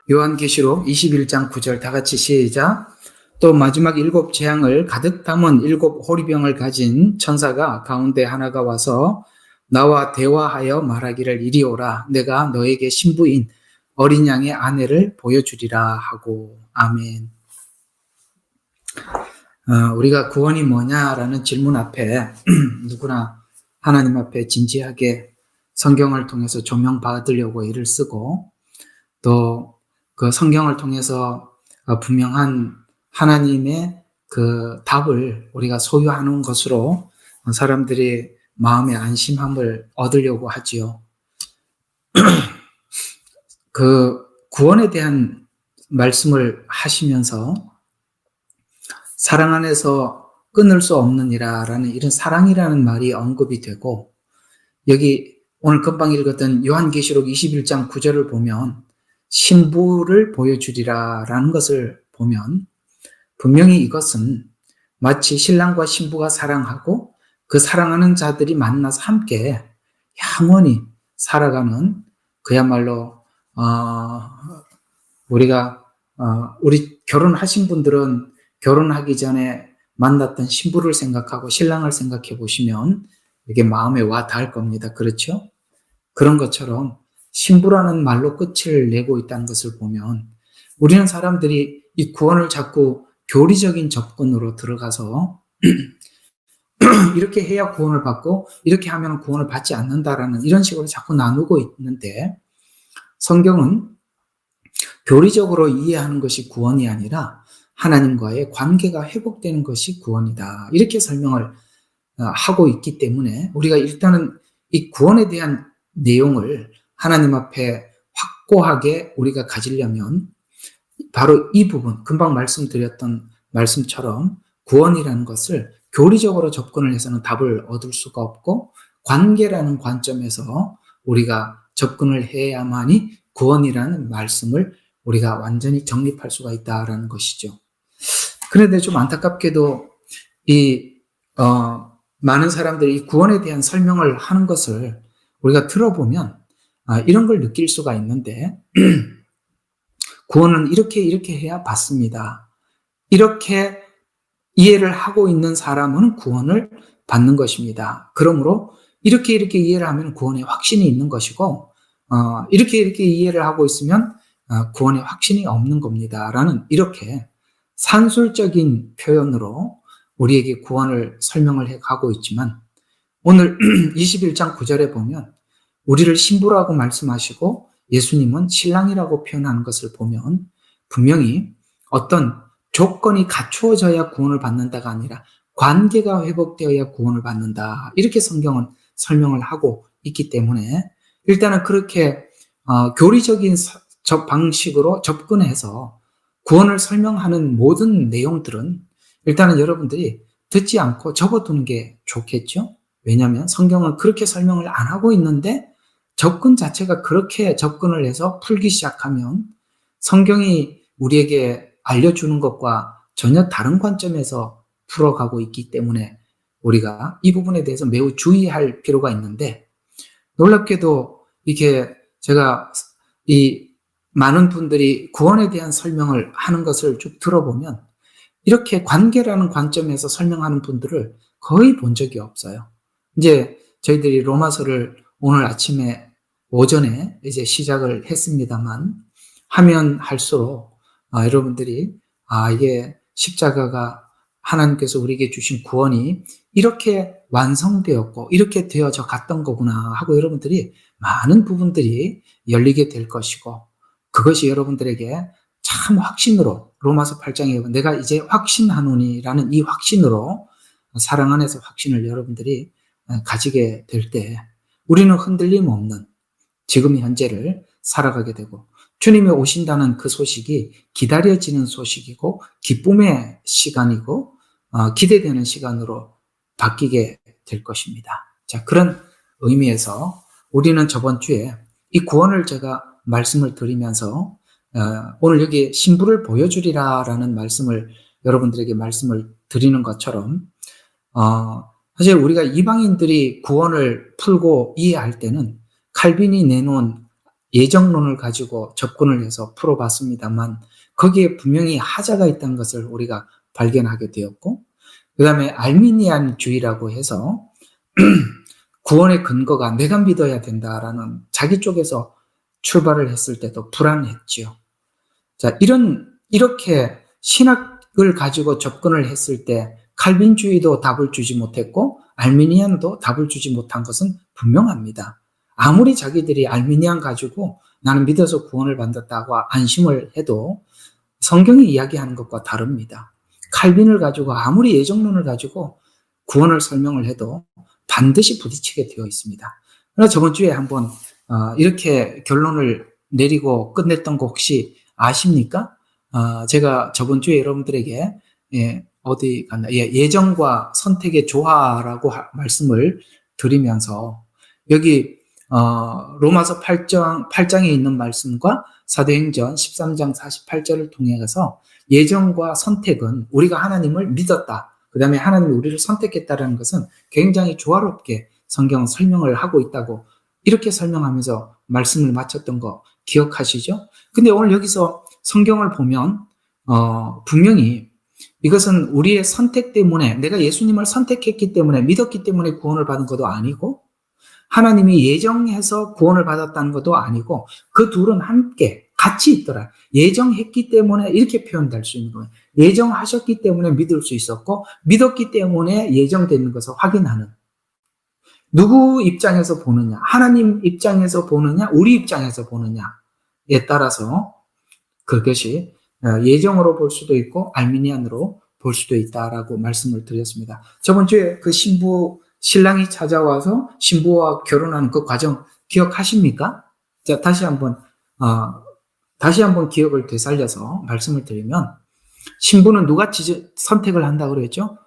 요한계시록 21장 9절 다 같이 시작. 또 마지막 7 재앙을 가득 담은 7 호리병을 가진 천사가 가운데 하나가 와서 나와 대화하여 말하기를 이리 오라. 내가 너에게 신부인 어린 양의 아내를 보여주리라 하고. 아멘. 우리가 구원이 뭐냐라는 질문 앞에 누구나 하나님 앞에 진지하게 성경을 통해서 조명받으려고 애를 쓰고 또 그 성경을 통해서 분명한 하나님의 그 답을 우리가 소유하는 것으로 사람들이 마음의 안심함을 얻으려고 하지요. 그 구원에 대한 말씀을 하시면서 사랑 안에서 끊을 수 없느니라라는 이런 사랑이라는 말이 언급이 되고, 여기 오늘 금방 읽었던 요한계시록 21장 9절을 보면 신부를 보여주리라라는 것을 보면 분명히 이것은 마치 신랑과 신부가 사랑하고 그 사랑하는 자들이 만나서 함께 영원히 살아가는 그야말로 우리 결혼하신 분들은 결혼하기 전에 만났던 신부를 생각하고 신랑을 생각해 보시면 이게 마음에 와 닿을 겁니다. 그렇죠? 그런 것처럼 신부라는 말로 끝을 내고 있다는 것을 보면 우리는 사람들이 이 구원을 자꾸 교리적인 접근으로 들어가서 이렇게 해야 구원을 받고 이렇게 하면 구원을 받지 않는다라는 이런 식으로 자꾸 나누고 있는데, 성경은 교리적으로 이해하는 것이 구원이 아니라 하나님과의 관계가 회복되는 것이 구원이다, 이렇게 설명을 하고 있기 때문에 우리가 일단은 이 구원에 대한 내용을 하나님 앞에 확고하게 우리가 가지려면 바로 이 부분, 금방 말씀드렸던 말씀처럼 구원이라는 것을 교리적으로 접근을 해서는 답을 얻을 수가 없고 관계라는 관점에서 우리가 접근을 해야만이 구원이라는 말씀을 우리가 완전히 정립할 수가 있다라는 것이죠. 그런데 좀 안타깝게도 많은 사람들이 이 구원에 대한 설명을 하는 것을 우리가 들어보면 이런 걸 느낄 수가 있는데, 구원은 이렇게 해야 받습니다. 이렇게 이해를 하고 있는 사람은 구원을 받는 것입니다. 그러므로 이렇게 이해를 하면 구원에 확신이 있는 것이고, 이렇게 이해를 하고 있으면 구원에 확신이 없는 겁니다. 라는 이렇게 산술적인 표현으로 우리에게 구원을 설명을 해가고 있지만, 오늘 21장 9절에 보면 우리를 신부라고 말씀하시고 예수님은 신랑이라고 표현하는 것을 보면 분명히 어떤 조건이 갖추어져야 구원을 받는다가 아니라 관계가 회복되어야 구원을 받는다, 이렇게 성경은 설명을 하고 있기 때문에 일단은 그렇게 교리적인 방식으로 접근해서 구원을 설명하는 모든 내용들은 일단은 여러분들이 듣지 않고 접어두는 게 좋겠죠. 왜냐하면 성경은 그렇게 설명을 안 하고 있는데 접근 자체가 그렇게 접근을 해서 풀기 시작하면 성경이 우리에게 알려주는 것과 전혀 다른 관점에서 풀어가고 있기 때문에 우리가 이 부분에 대해서 매우 주의할 필요가 있는데, 놀랍게도 이렇게 제가 이 많은 분들이 구원에 대한 설명을 하는 것을 쭉 들어보면 이렇게 관계라는 관점에서 설명하는 분들을 거의 본 적이 없어요. 이제 저희들이 로마서를 오늘 아침에 오전에 이제 시작을 했습니다만, 하면 할수록 여러분들이 이게 십자가가 하나님께서 우리에게 주신 구원이 이렇게 완성되었고 이렇게 되어져 갔던 거구나 하고 여러분들이 많은 부분들이 열리게 될 것이고, 그것이 여러분들에게 참 확신으로, 로마서 8장에 내가 이제 확신하노니라는 이 확신으로, 사랑 안에서 확신을 여러분들이 가지게 될 때 우리는 흔들림 없는 지금 현재를 살아가게 되고, 주님이 오신다는 그 소식이 기다려지는 소식이고 기쁨의 시간이고 기대되는 시간으로 바뀌게 될 것입니다. 자, 그런 의미에서 우리는 저번 주에 이 구원을 제가 말씀을 드리면서 오늘 여기 신부를 보여주리라라는 말씀을 여러분들에게 말씀을 드리는 것처럼 사실 우리가 이방인들이 구원을 풀고 이해할 때는 칼빈이 내놓은 예정론을 가지고 접근을 해서 풀어봤습니다만 거기에 분명히 하자가 있다는 것을 우리가 발견하게 되었고, 그 다음에 알미니안주의라고 해서 구원의 근거가 내가 믿어야 된다라는 자기 쪽에서 출발을 했을 때도 불안했지요. 자, 이렇게 신학을 가지고 접근을 했을 때 칼빈주의도 답을 주지 못했고 알미니안도 답을 주지 못한 것은 분명합니다. 아무리 자기들이 알미니안 가지고 나는 믿어서 구원을 받았다고 안심을 해도 성경이 이야기하는 것과 다릅니다. 칼빈을 가지고 아무리 예정론을 가지고 구원을 설명을 해도 반드시 부딪히게 되어 있습니다. 그래서 저번 주에 한번 이렇게 결론을 내리고 끝냈던 거 혹시 아십니까? 제가 저번 주에 여러분들에게 어디 갔나? 예정과 선택의 조화라고 말씀을 드리면서 여기 로마서 8장에 있는 말씀과 사도행전 13장 48절을 통해서 예정과 선택은 우리가 하나님을 믿었다, 그 다음에 하나님이 우리를 선택했다는 것은 굉장히 조화롭게 성경은 설명을 하고 있다고 이렇게 설명하면서 말씀을 마쳤던 거 기억하시죠? 근데 오늘 여기서 성경을 보면 분명히 이것은 우리의 선택 때문에, 내가 예수님을 선택했기 때문에, 믿었기 때문에 구원을 받은 것도 아니고 하나님이 예정해서 구원을 받았다는 것도 아니고 그 둘은 함께 같이 있더라. 예정했기 때문에 이렇게 표현될 수 있는 거예요. 예정하셨기 때문에 믿을 수 있었고 믿었기 때문에 예정되는 것을 확인하는, 누구 입장에서 보느냐, 하나님 입장에서 보느냐, 우리 입장에서 보느냐에 따라서 그것이 예정으로 볼 수도 있고 알미니안으로 볼 수도 있다라고 말씀을 드렸습니다. 저번 주에 그 신랑이 찾아와서 신부와 결혼하는 그 과정 기억하십니까? 자, 다시 한번 기억을 되살려서 말씀을 드리면, 신부는 누가 선택을 한다고 그랬죠?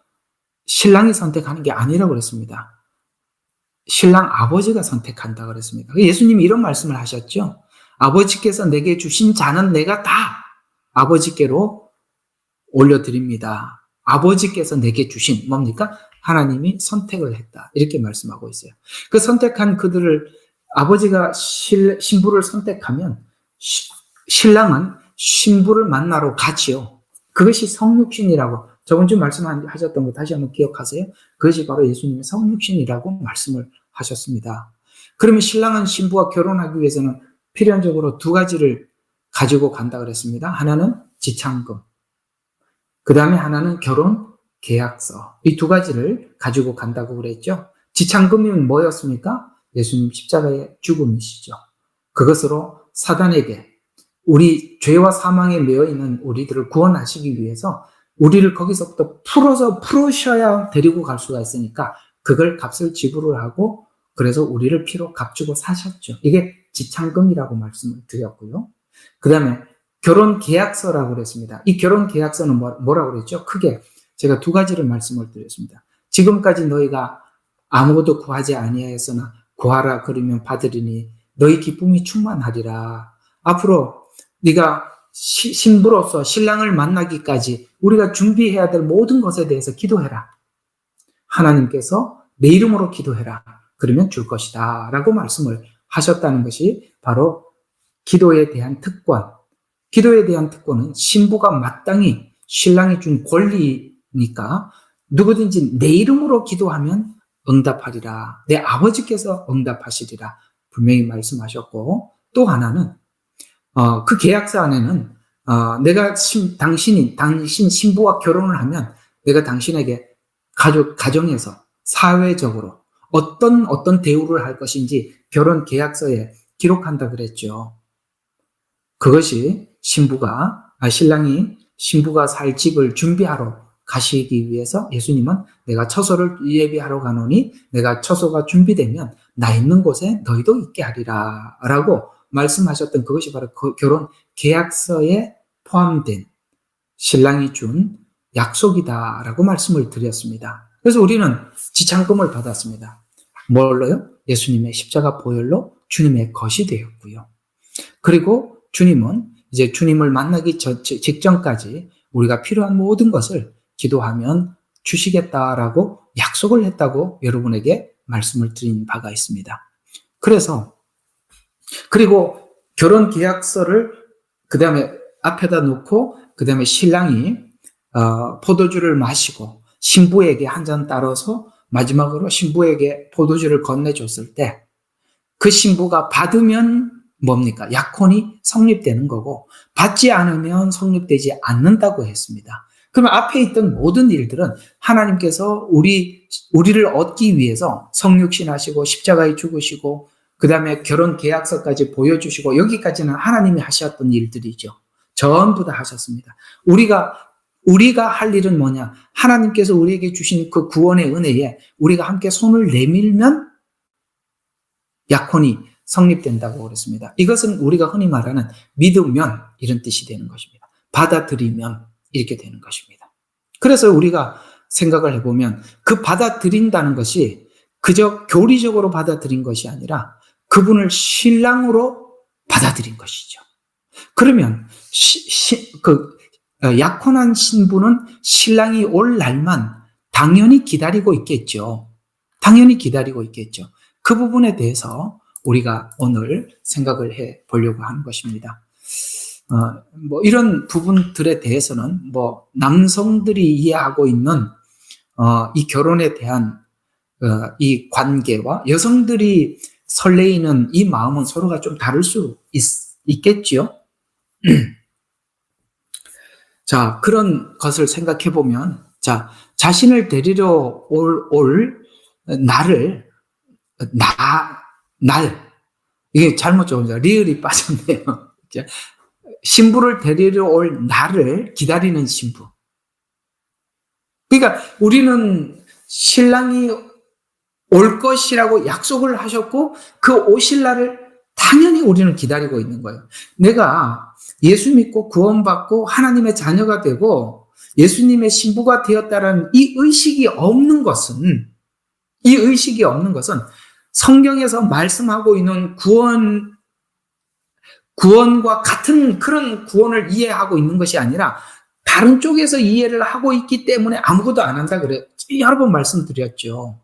신랑이 선택하는 게 아니라고 그랬습니다. 신랑 아버지가 선택한다고 그랬습니다. 예수님이 이런 말씀을 하셨죠. 아버지께서 내게 주신 자는 내가 다 아버지께로 올려드립니다. 아버지께서 내게 주신, 뭡니까? 하나님이 선택을 했다, 이렇게 말씀하고 있어요. 그 선택한 그들을, 아버지가 신부를 선택하면 신랑은 신부를 만나러 가지요. 그것이 성육신이라고 저번 주 말씀하셨던 거 다시 한번 기억하세요. 그것이 바로 예수님의 성육신이라고 말씀을 하셨습니다. 그러면 신랑은 신부와 결혼하기 위해서는 필연적으로 두 가지를 가지고 간다 그랬습니다. 하나는 지참금, 그 다음에 하나는 결혼 계약서, 이 두 가지를 가지고 간다고 그랬죠. 지참금이 뭐였습니까? 예수님 십자가의 죽음이시죠. 그것으로 사단에게, 우리 죄와 사망에 매여 있는 우리들을 구원하시기 위해서 우리를 거기서부터 풀으셔야 데리고 갈 수가 있으니까 그걸 값을 지불을 하고, 그래서 우리를 피로 값주고 사셨죠. 이게 지참금이라고 말씀을 드렸고요. 그 다음에 결혼 계약서라고 그랬습니다. 이 결혼 계약서는 뭐라고 그랬죠? 크게 제가 두 가지를 말씀을 드렸습니다. 지금까지 너희가 아무것도 구하지 아니하였으나 구하라 그러면 받으리니 너희 기쁨이 충만하리라. 앞으로 네가 신부로서 신랑을 만나기까지 우리가 준비해야 될 모든 것에 대해서 기도해라. 하나님께서 내 이름으로 기도해라. 그러면 줄 것이다 라고 말씀을 하셨다는 것이 바로 기도에 대한 특권. 기도에 대한 특권은 신부가 마땅히 신랑이 준 권리니까 누구든지 내 이름으로 기도하면 응답하리라. 내 아버지께서 응답하시리라. 분명히 말씀하셨고, 또 하나는 그 계약서 안에는 내가 당신 신부와 결혼을 하면 내가 당신에게 가정에서 사회적으로 어떤 대우를 할 것인지 결혼 계약서에 기록한다 그랬죠. 그것이 신부가 살 집을 준비하러 가시기 위해서 예수님은 내가 처소를 예비하러 가노니 내가 처소가 준비되면 나 있는 곳에 너희도 있게 하리라 라고 말씀하셨던 그것이 바로 그 결혼 계약서에 포함된 신랑이 준 약속이다 라고 말씀을 드렸습니다. 그래서 우리는 지참금을 받았습니다. 뭘로요? 예수님의 십자가 보혈로 주님의 것이 되었고요. 그리고 주님은 이제 주님을 만나기 직전까지 우리가 필요한 모든 것을 기도하면 주시겠다라고 약속을 했다고 여러분에게 말씀을 드린 바가 있습니다. 그리고 결혼 계약서를 그 다음에 앞에다 놓고 그 다음에 신랑이 포도주를 마시고 신부에게 한 잔 따라서 마지막으로 신부에게 포도주를 건네줬을 때 그 신부가 받으면 뭡니까? 약혼이 성립되는 거고 받지 않으면 성립되지 않는다고 했습니다. 그러면 앞에 있던 모든 일들은 하나님께서 우리를 얻기 위해서 성육신하시고 십자가에 죽으시고 그 다음에 결혼 계약서까지 보여주시고 여기까지는 하나님이 하셨던 일들이죠. 전부 다 하셨습니다. 우리가 할 일은 뭐냐? 하나님께서 우리에게 주신 그 구원의 은혜에 우리가 함께 손을 내밀면 약혼이 성립된다고 그랬습니다. 이것은 우리가 흔히 말하는 믿으면 이런 뜻이 되는 것입니다. 받아들이면 이렇게 되는 것입니다. 그래서 우리가 생각을 해보면 그 받아들인다는 것이 그저 교리적으로 받아들인 것이 아니라 그분을 신랑으로 받아들인 것이죠. 그러면 약혼한 신부는 신랑이 올 날만 당연히 기다리고 있겠죠. 당연히 기다리고 있겠죠. 그 부분에 대해서 우리가 오늘 생각을 해 보려고 하는 것입니다. 이런 부분들에 대해서는 남성들이 이해하고 있는 이 결혼에 대한 이 관계와 여성들이 설레이는 이 마음은 서로가 좀 다를 수 있겠지요. 자, 그런 것을 생각해 보면, 자신을 데리러 올 이게 잘못 적은다. 리을이 빠졌네요. 신부를 데리러 올 날을 기다리는 신부. 그러니까 우리는 신랑이 올 것이라고 약속을 하셨고 그 오실 날을 당연히 우리는 기다리고 있는 거예요. 내가 예수 믿고 구원받고 하나님의 자녀가 되고 예수님의 신부가 되었다는 이 의식이 없는 것은 성경에서 말씀하고 있는 구원과 같은 그런 구원을 이해하고 있는 것이 아니라 다른 쪽에서 이해를 하고 있기 때문에 아무것도 안 한다 그래요. 여러 번 말씀드렸죠.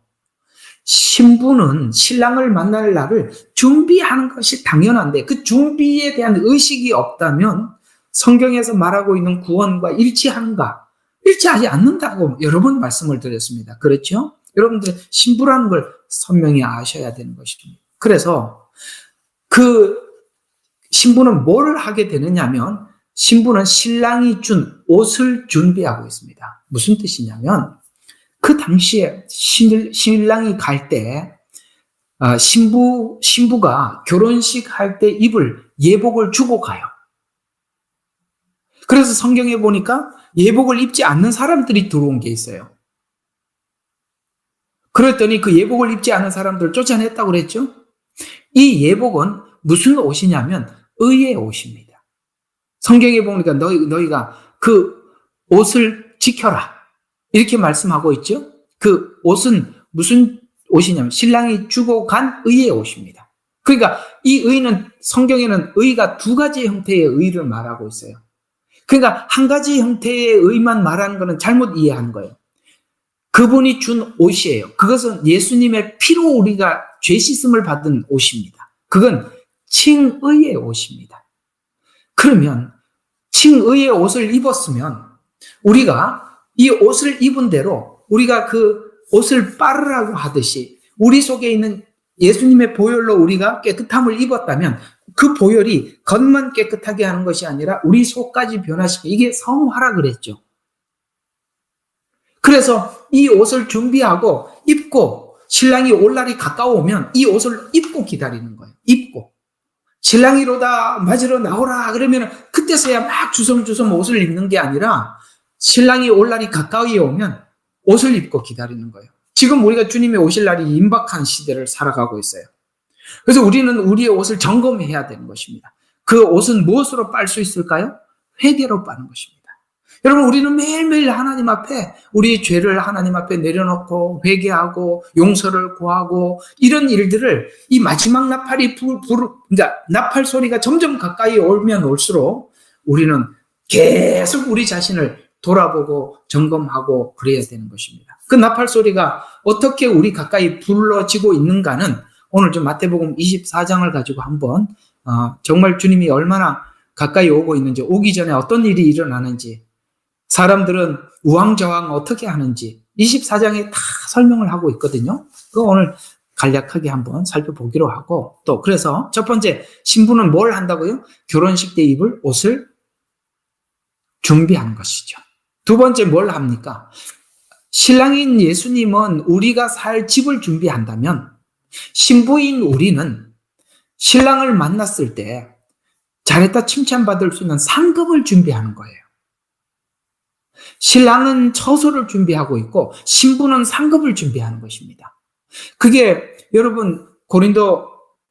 신부는 신랑을 만날 날을 준비하는 것이 당연한데 그 준비에 대한 의식이 없다면 성경에서 말하고 있는 구원과 일치하는가? 일치하지 않는다고 여러 번 말씀을 드렸습니다. 그렇죠? 여러분들 신부라는 걸 선명히 아셔야 되는 것입니다. 그래서 그 신부는 뭘 하게 되느냐면 신부는 신랑이 준 옷을 준비하고 있습니다. 무슨 뜻이냐면 그 당시에 신랑이 갈 때 신부가 결혼식 할 때 입을 예복을 주고 가요. 그래서 성경에 보니까 예복을 입지 않는 사람들이 들어온 게 있어요. 그랬더니 그 예복을 입지 않은 사람들을 쫓아냈다고 그랬죠? 이 예복은 무슨 옷이냐면 의의 옷입니다. 성경에 보니까 너희가 그 옷을 지켜라. 이렇게 말씀하고 있죠? 그 옷은 무슨 옷이냐면 신랑이 주고 간 의의 옷입니다. 그러니까 이 의는 성경에는 의가 두 가지 형태의 의를 말하고 있어요. 그러니까 한 가지 형태의 의만 말하는 것은 잘못 이해하는 거예요. 그분이 준 옷이에요. 그것은 예수님의 피로 우리가 죄 씻음을 받은 옷입니다. 그건 칭의의 옷입니다. 그러면 칭의의 옷을 입었으면 우리가 이 옷을 입은 대로 우리가 그 옷을 빨으라고 하듯이 우리 속에 있는 예수님의 보혈로 우리가 깨끗함을 입었다면 그 보혈이 겉만 깨끗하게 하는 것이 아니라 우리 속까지 변화시키고 이게 성화라 그랬죠. 그래서 이 옷을 준비하고 입고 신랑이 올 날이 가까워오면 이 옷을 입고 기다리는 거예요. 입고. 신랑이로다 맞으러 나오라 그러면 그때서야 막 주섬주섬 옷을 입는 게 아니라 신랑이 올 날이 가까이 오면 옷을 입고 기다리는 거예요. 지금 우리가 주님의 오실 날이 임박한 시대를 살아가고 있어요. 그래서 우리는 우리의 옷을 점검해야 되는 것입니다. 그 옷은 무엇으로 빨 수 있을까요? 회개로 빠는 것입니다. 여러분, 우리는 매일매일 하나님 앞에 우리의 죄를 하나님 앞에 내려놓고 회개하고 용서를 구하고 이런 일들을 이 마지막 나팔 소리가 점점 가까이 오면 올수록 우리는 계속 우리 자신을 돌아보고 점검하고 그래야 되는 것입니다. 그 나팔 소리가 어떻게 우리 가까이 불러지고 있는가는 오늘 좀 마태복음 24장을 가지고 한번 정말 주님이 얼마나 가까이 오고 있는지, 오기 전에 어떤 일이 일어나는지, 사람들은 우왕좌왕 어떻게 하는지 24장에 다 설명을 하고 있거든요. 그거 오늘 간략하게 한번 살펴보기로 하고, 또 그래서 첫 번째, 신부는 뭘 한다고요? 결혼식 때 입을 옷을 준비하는 것이죠. 두 번째 뭘 합니까? 신랑인 예수님은 우리가 살 집을 준비한다면 신부인 우리는 신랑을 만났을 때 잘했다 칭찬받을 수 있는 상급을 준비하는 거예요. 신랑은 처소를 준비하고 있고 신부는 상급을 준비하는 것입니다. 그게 여러분 고린도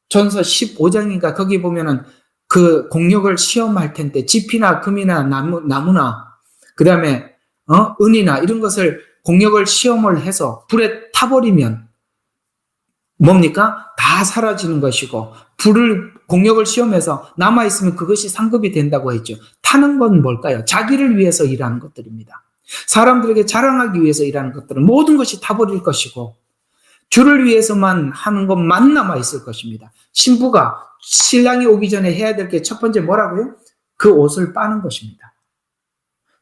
전서 15장인가 거기 보면은 그 공력을 시험할 텐데 지피나 금이나 나무나 그 다음에 은이나 이런 것을 공력을 시험을 해서 불에 타버리면 뭡니까? 다 사라지는 것이고 공력을 시험해서 남아있으면 그것이 상급이 된다고 했죠. 타는 건 뭘까요? 자기를 위해서 일하는 것들입니다. 사람들에게 자랑하기 위해서 일하는 것들은 모든 것이 타버릴 것이고 주를 위해서만 하는 것만 남아있을 것입니다. 신부가 신랑이 오기 전에 해야 될 게 첫 번째 뭐라고요? 그 옷을 빠는 것입니다.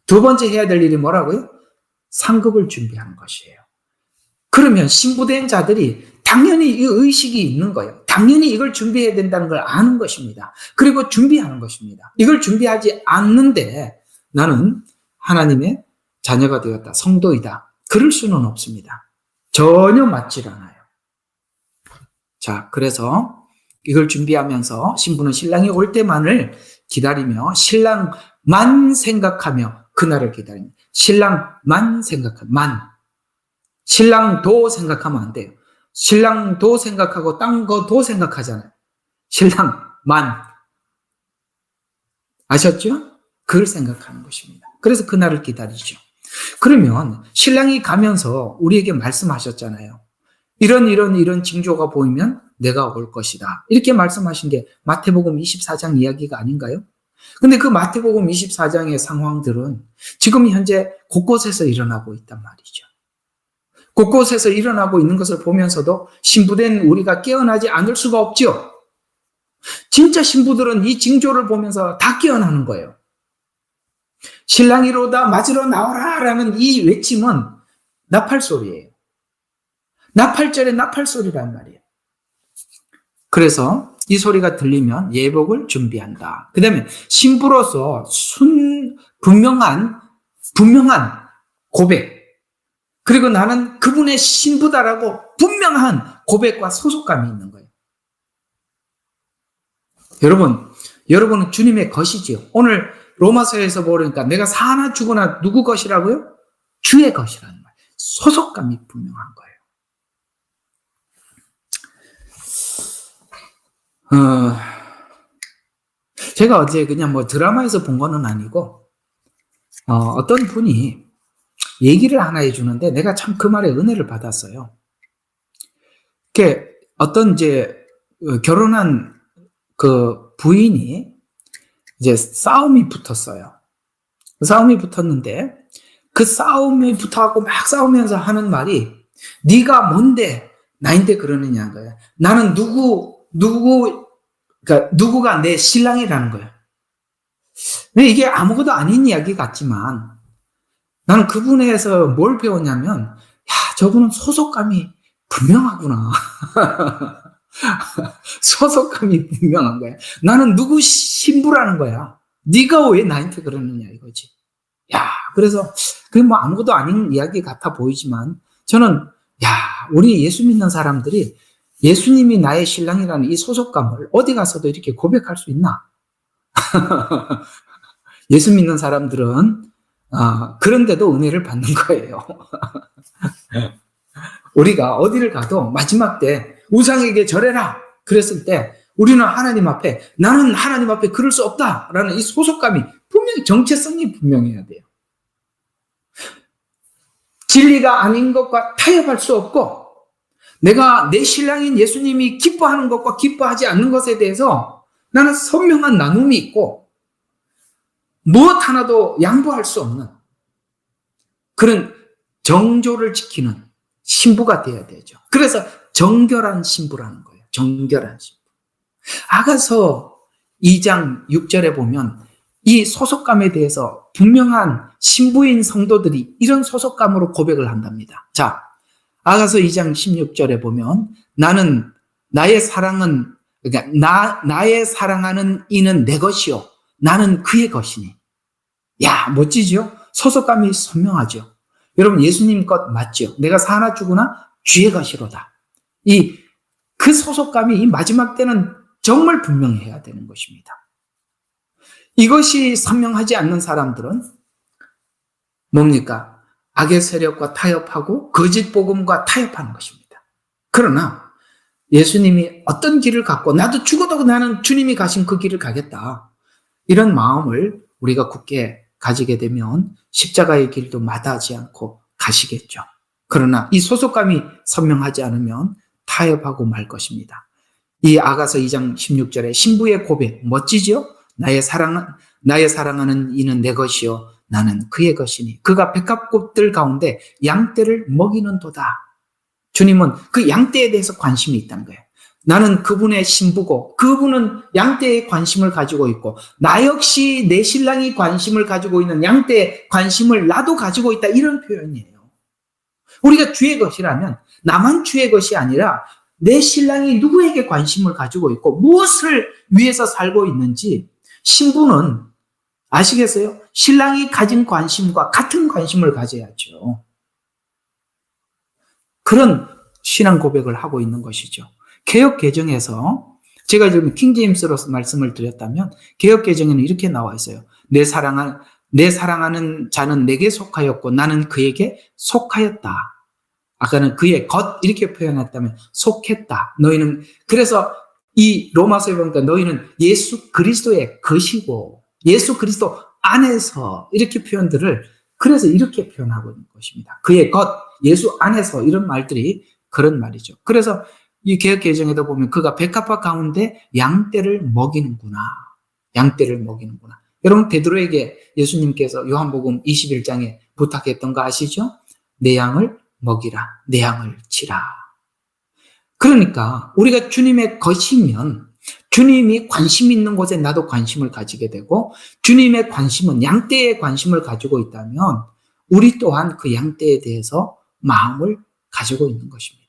두 번째 해야 될 일이 뭐라고요? 상급을 준비하는 것이에요. 그러면 신부된 자들이 당연히 이 의식이 있는 거예요. 당연히 이걸 준비해야 된다는 걸 아는 것입니다. 그리고 준비하는 것입니다. 이걸 준비하지 않는데 나는 하나님의 자녀가 되었다, 성도이다. 그럴 수는 없습니다. 전혀 맞질 않아요. 자, 그래서 이걸 준비하면서 신부는 신랑이 올 때만을 기다리며 신랑만 생각하며 그날을 기다립니다. 신랑만 생각하면 신랑도 생각하면 안 돼요. 신랑도 생각하고 딴 거도 생각하잖아요. 신랑만. 아셨죠? 그걸 생각하는 것입니다. 그래서 그날을 기다리죠. 그러면 신랑이 가면서 우리에게 말씀하셨잖아요. 이런 징조가 보이면 내가 올 것이다. 이렇게 말씀하신 게 마태복음 24장 이야기가 아닌가요? 근데 그 마태복음 24장의 상황들은 지금 현재 곳곳에서 일어나고 있단 말이죠. 곳곳에서 일어나고 있는 것을 보면서도 신부된 우리가 깨어나지 않을 수가 없죠. 진짜 신부들은 이 징조를 보면서 다 깨어나는 거예요. 신랑이로다 맞으러 나오라 라는 이 외침은 나팔소리예요. 나팔절의 나팔소리란 말이에요. 그래서 이 소리가 들리면 예복을 준비한다. 그 다음에 신부로서 분명한 고백. 그리고 나는 그분의 신부다라고 분명한 고백과 소속감이 있는 거예요. 여러분은 주님의 것이지요. 오늘 로마서에서 보니까 내가 사나 죽으나 누구 것이라고요? 주의 것이라는 말. 소속감이 분명한 거예요. 제가 어제 그냥 드라마에서 본 거는 아니고, 어떤 분이 얘기를 하나 해주는데 내가 참 그 말에 은혜를 받았어요. 어떤 결혼한 그 부인이 싸움이 붙었어요. 싸움이 붙었는데 그 싸움이 붙어갖고 막 싸우면서 하는 말이 네가 뭔데 나인데 그러느냐는 거예요. 나는 누구가 내 신랑이라는 거예요. 이게 아무것도 아닌 이야기 같지만 나는 그분에서 뭘 배웠냐면 저분은 소속감이 분명하구나. 소속감이 분명한 거야. 나는 누구 신부라는 거야. 네가 왜 나한테 그러느냐 이거지. 그래서 그게 아무것도 아닌 이야기 같아 보이지만 저는 우리 예수 믿는 사람들이 예수님이 나의 신랑이라는 이 소속감을 어디 가서도 이렇게 고백할 수 있나? 예수 믿는 사람들은 그런데도 은혜를 받는 거예요. 우리가 어디를 가도 마지막 때 우상에게 절해라 그랬을 때 우리는 나는 하나님 앞에 그럴 수 없다라는 이 소속감이 분명히 정체성이 분명해야 돼요. 진리가 아닌 것과 타협할 수 없고 내가 내 신랑인 예수님이 기뻐하는 것과 기뻐하지 않는 것에 대해서 나는 선명한 나눔이 있고 무엇 하나도 양보할 수 없는 그런 정조를 지키는 신부가 되어야 되죠. 그래서 정결한 신부라는 거예요. 정결한 신부. 아가서 2장 6절에 보면 이 소속감에 대해서 분명한 신부인 성도들이 이런 소속감으로 고백을 한답니다. 자, 아가서 2장 16절에 보면 나는 나의 사랑은 그러니까 나의 사랑하는 이는 내 것이요 나는 그의 것이니. 야, 멋지죠? 소속감이 선명하죠. 여러분 예수님 것 맞죠? 내가 사나 죽으나 주의 것이로다. 그 소속감이 이 마지막 때는 정말 분명해야 되는 것입니다. 이것이 선명하지 않는 사람들은 뭡니까? 악의 세력과 타협하고 거짓 복음과 타협하는 것입니다. 그러나 예수님이 어떤 길을 갖고 나도 죽어도 나는 주님이 가신 그 길을 가겠다. 이런 마음을 우리가 굳게 가지게 되면 십자가의 길도 마다하지 않고 가시겠죠. 그러나 이 소속감이 선명하지 않으면 타협하고 말 것입니다. 이 아가서 2장 16절에 신부의 고백 멋지죠? 나의 사랑하는 이는 내 것이요 나는 그의 것이니 그가 백합꽃들 가운데 양떼를 먹이는도다. 주님은 그 양떼에 대해서 관심이 있다는 거예요. 나는 그분의 신부고 그분은 양떼에 관심을 가지고 있고 나 역시 내 신랑이 관심을 가지고 있는 양떼에 관심을 나도 가지고 있다. 이런 표현이에요. 우리가 주의 것이라면 나만 주의 것이 아니라 내 신랑이 누구에게 관심을 가지고 있고 무엇을 위해서 살고 있는지 신부는 아시겠어요? 신랑이 가진 관심과 같은 관심을 가져야죠. 그런 신앙 고백을 하고 있는 것이죠. 개역 개정에서 제가 지금 킹제임스로서 말씀을 드렸다면 개역 개정에는 이렇게 나와 있어요. 내 사랑하는 자는 내게 속하였고 나는 그에게 속하였다. 아까는 그의 것 이렇게 표현했다면 속했다. 너희는 그래서 이 로마서에 보니까 너희는 예수 그리스도의 것이고 예수 그리스도 안에서 이렇게 표현들을 그래서 이렇게 표현하고 있는 것입니다. 그의 것, 예수 안에서 이런 말들이 그런 말이죠. 그래서 이 개역 개정에도 보면 그가 백합화 가운데 양떼를 먹이는구나. 양떼를 먹이는구나. 여러분 베드로에게 예수님께서 요한복음 21장에 부탁했던 거 아시죠? 내 양을 먹이라. 내 양을 치라. 그러니까 우리가 주님의 것이면 주님이 관심 있는 곳에 나도 관심을 가지게 되고 주님의 관심은 양떼에 관심을 가지고 있다면 우리 또한 그 양떼에 대해서 마음을 가지고 있는 것입니다.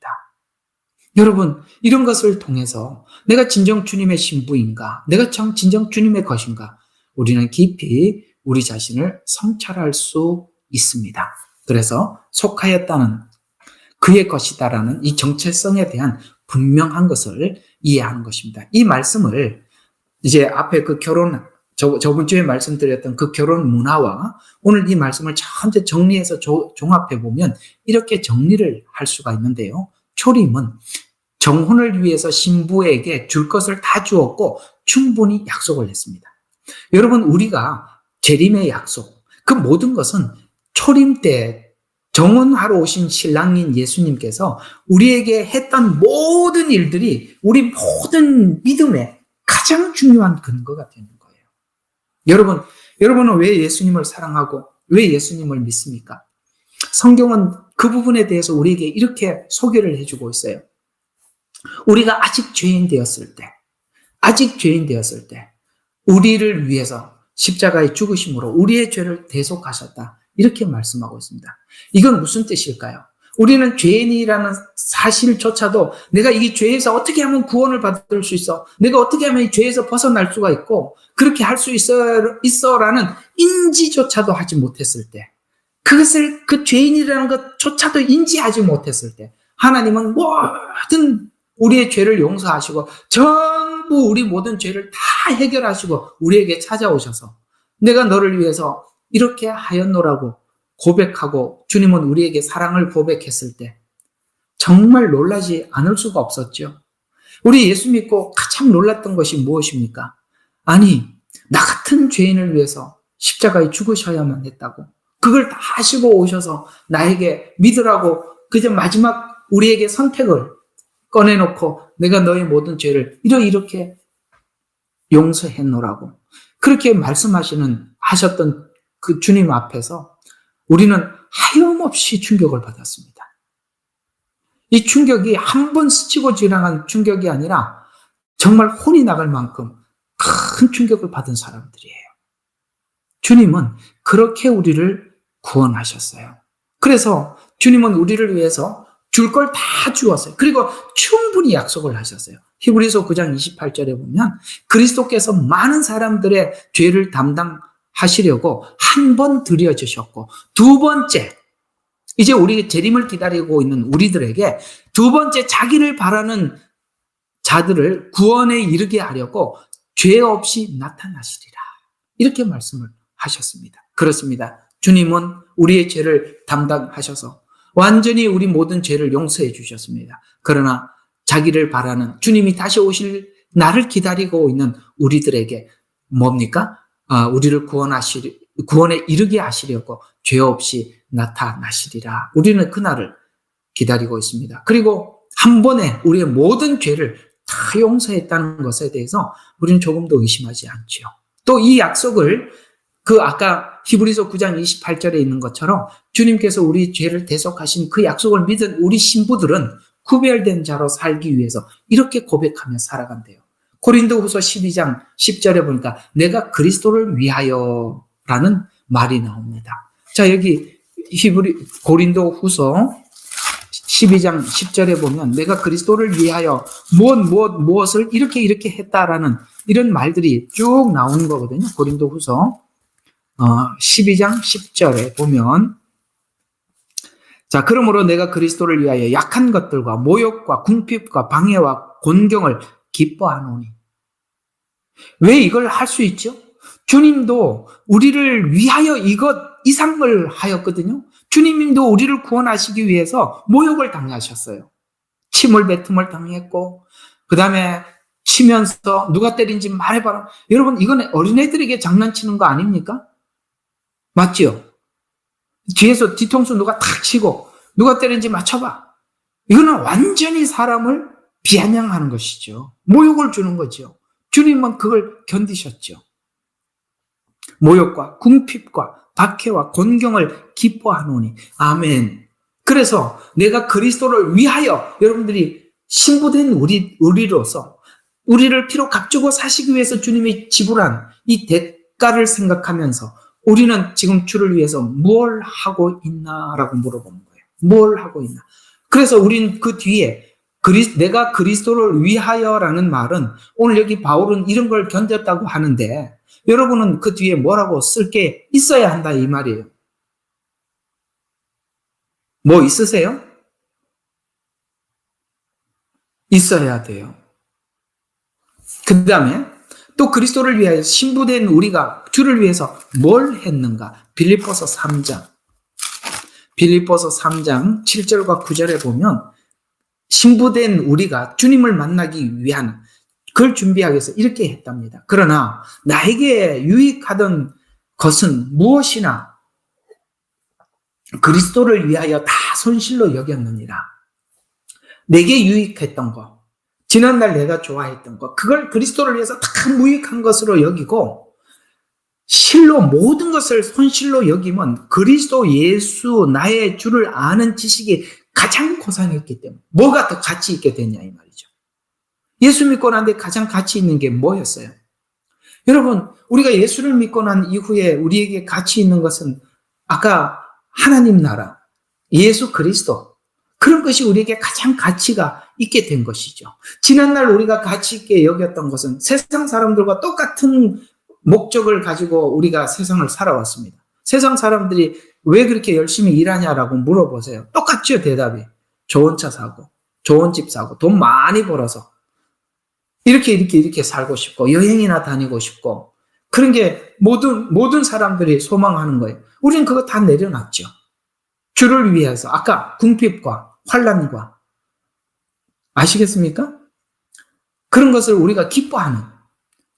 여러분 이런 것을 통해서 내가 진정 주님의 신부인가? 내가 참 진정 주님의 것인가? 우리는 깊이 우리 자신을 성찰할 수 있습니다. 그래서 속하였다는 그의 것이다라는 이 정체성에 대한 분명한 것을 이해하는 것입니다. 이 말씀을 이제 앞에 그 결혼, 저번 주에 말씀드렸던 그 결혼 문화와 오늘 이 말씀을 전체 정리해서 종합해 보면 이렇게 정리를 할 수가 있는데요. 초림은 정혼을 위해서 신부에게 줄 것을 다 주었고 충분히 약속을 했습니다. 여러분 우리가 재림의 약속, 그 모든 것은 초림 때 정혼하러 오신 신랑인 예수님께서 우리에게 했던 모든 일들이 우리 모든 믿음의 가장 중요한 근거가 되는 거예요. 여러분은 왜 예수님을 사랑하고 왜 예수님을 믿습니까? 성경은 그 부분에 대해서 우리에게 이렇게 소개를 해주고 있어요. 우리가 아직 죄인 되었을 때 우리를 위해서 십자가에 죽으심으로 우리의 죄를 대속하셨다. 이렇게 말씀하고 있습니다. 이건 무슨 뜻일까요? 우리는 죄인이라는 사실조차도 내가 이 죄에서 어떻게 하면 구원을 받을 수 있어? 내가 어떻게 하면 이 죄에서 벗어날 수가 있고 그렇게 할 수 있어라는 인지조차도 하지 못했을 때 그것을 그 죄인이라는 것조차도 인지하지 못했을 때 하나님은 모든 우리의 죄를 용서하시고 전부 우리 모든 죄를 다 해결하시고 우리에게 찾아오셔서 내가 너를 위해서 이렇게 하였노라고 고백하고 주님은 우리에게 사랑을 고백했을 때 정말 놀라지 않을 수가 없었죠. 우리 예수 믿고 가장 놀랐던 것이 무엇입니까? 아니, 나 같은 죄인을 위해서 십자가에 죽으셔야만 했다고. 그걸 다 하시고 오셔서 나에게 믿으라고 그저 마지막 우리에게 선택을 꺼내놓고 내가 너의 모든 죄를 이렇게 용서했노라고. 그렇게 하셨던 그 주님 앞에서 우리는 하염없이 충격을 받았습니다. 이 충격이 한 번 스치고 지나간 충격이 아니라 정말 혼이 나갈 만큼 큰 충격을 받은 사람들이에요. 주님은 그렇게 우리를 구원하셨어요. 그래서 주님은 우리를 위해서 줄 걸 다 주었어요. 그리고 충분히 약속을 하셨어요. 히브리서 9장 28절에 보면 그리스도께서 많은 사람들의 죄를 담당하시려고 한 번 드려주셨고 두 번째, 이제 우리 재림을 기다리고 있는 우리들에게 두 번째 자기를 바라는 자들을 구원에 이르게 하려고 죄 없이 나타나시리라. 이렇게 말씀을 하셨습니다. 그렇습니다. 주님은 우리의 죄를 담당하셔서 완전히 우리 모든 죄를 용서해 주셨습니다. 그러나 자기를 바라는 주님이 다시 오실 날을 기다리고 있는 우리들에게 뭡니까? 우리를 구원에 이르게 하시려고 죄 없이 나타나시리라. 우리는 그날을 기다리고 있습니다. 그리고 한 번에 우리의 모든 죄를 다 용서했다는 것에 대해서 우리는 조금도 의심하지 않죠. 또 이 약속을 아까 히브리서 9장 28절에 있는 것처럼 주님께서 우리 죄를 대속하신 그 약속을 믿은 우리 신부들은 구별된 자로 살기 위해서 이렇게 고백하며 살아간대요. 고린도후서 12장 10절에 보니까 내가 그리스도를 위하여 라는 말이 나옵니다. 자, 여기 고린도후서 12장 10절에 보면 내가 그리스도를 위하여 무엇을 이렇게 했다라는 이런 말들이 쭉 나오는 거거든요. 고린도후서 12장 10절에 보면 자, 그러므로 내가 그리스도를 위하여 약한 것들과 모욕과 궁핍과 방해와 곤경을 기뻐하노니. 왜 이걸 할 수 있죠? 주님도 우리를 위하여 이것 이상을 하였거든요. 주님도 우리를 구원하시기 위해서 모욕을 당하셨어요. 침을 뱉음을 당했고, 그 다음에 치면서 누가 때린지 말해봐라. 여러분, 이건 어린애들에게 장난치는 거 아닙니까? 맞죠? 뒤에서 뒤통수 누가 탁 치고 누가 때린지 맞춰봐. 이거는 완전히 사람을 비아냥하는 것이죠. 모욕을 주는 거죠. 주님은 그걸 견디셨죠. 모욕과 궁핍과 박해와 곤경을 기뻐하노니. 아멘. 그래서 내가 그리스도를 위하여 여러분들이 신부된 우리로서 우리를 피로 값주고 사시기 위해서 주님이 지불한 이 대가를 생각하면서 우리는 지금 주를 위해서 뭘 하고 있나라고 물어보는 거예요. 뭘 하고 있나. 그래서 우린 그 뒤에 내가 그리스도를 위하여라는 말은 오늘 여기 바울은 이런 걸 견뎠다고 하는데 여러분은 그 뒤에 뭐라고 쓸 게 있어야 한다 이 말이에요. 뭐 있으세요? 있어야 돼요. 그 다음에 또 그리스도를 위하여 신부된 우리가 주를 위해서 뭘 했는가? 빌립보서 3장 7절과 9절에 보면 신부된 우리가 주님을 만나기 위한 그걸 준비하기 위해서 이렇게 했답니다. 그러나 나에게 유익하던 것은 무엇이나 그리스도를 위하여 다 손실로 여겼느니라. 내게 유익했던 것, 지난날 내가 좋아했던 것, 그걸 그리스도를 위해서 다 무익한 것으로 여기고 실로 모든 것을 손실로 여기면 그리스도 예수 나의 주를 아는 지식이 가장 고상했기 때문에 뭐가 더 가치 있게 되냐 이 말이죠. 예수 믿고 난데 가장 가치 있는 게 뭐였어요? 여러분, 우리가 예수를 믿고 난 이후에 우리에게 가치 있는 것은 아까 하나님 나라, 예수 그리스도, 그런 것이 우리에게 가장 가치가 있게 된 것이죠. 지난날 우리가 가치 있게 여겼던 것은 세상 사람들과 똑같은 목적을 가지고 우리가 세상을 살아왔습니다. 세상 사람들이 왜 그렇게 열심히 일하냐라고 물어보세요. 똑같죠, 대답이. 좋은 차 사고, 좋은 집 사고, 돈 많이 벌어서 이렇게 살고 싶고 여행이나 다니고 싶고 그런 게 모든 사람들이 소망하는 거예요. 우리는 그거 다 내려놨죠. 주를 위해서 아까 궁핍과 환난과 아시겠습니까? 그런 것을 우리가 기뻐하는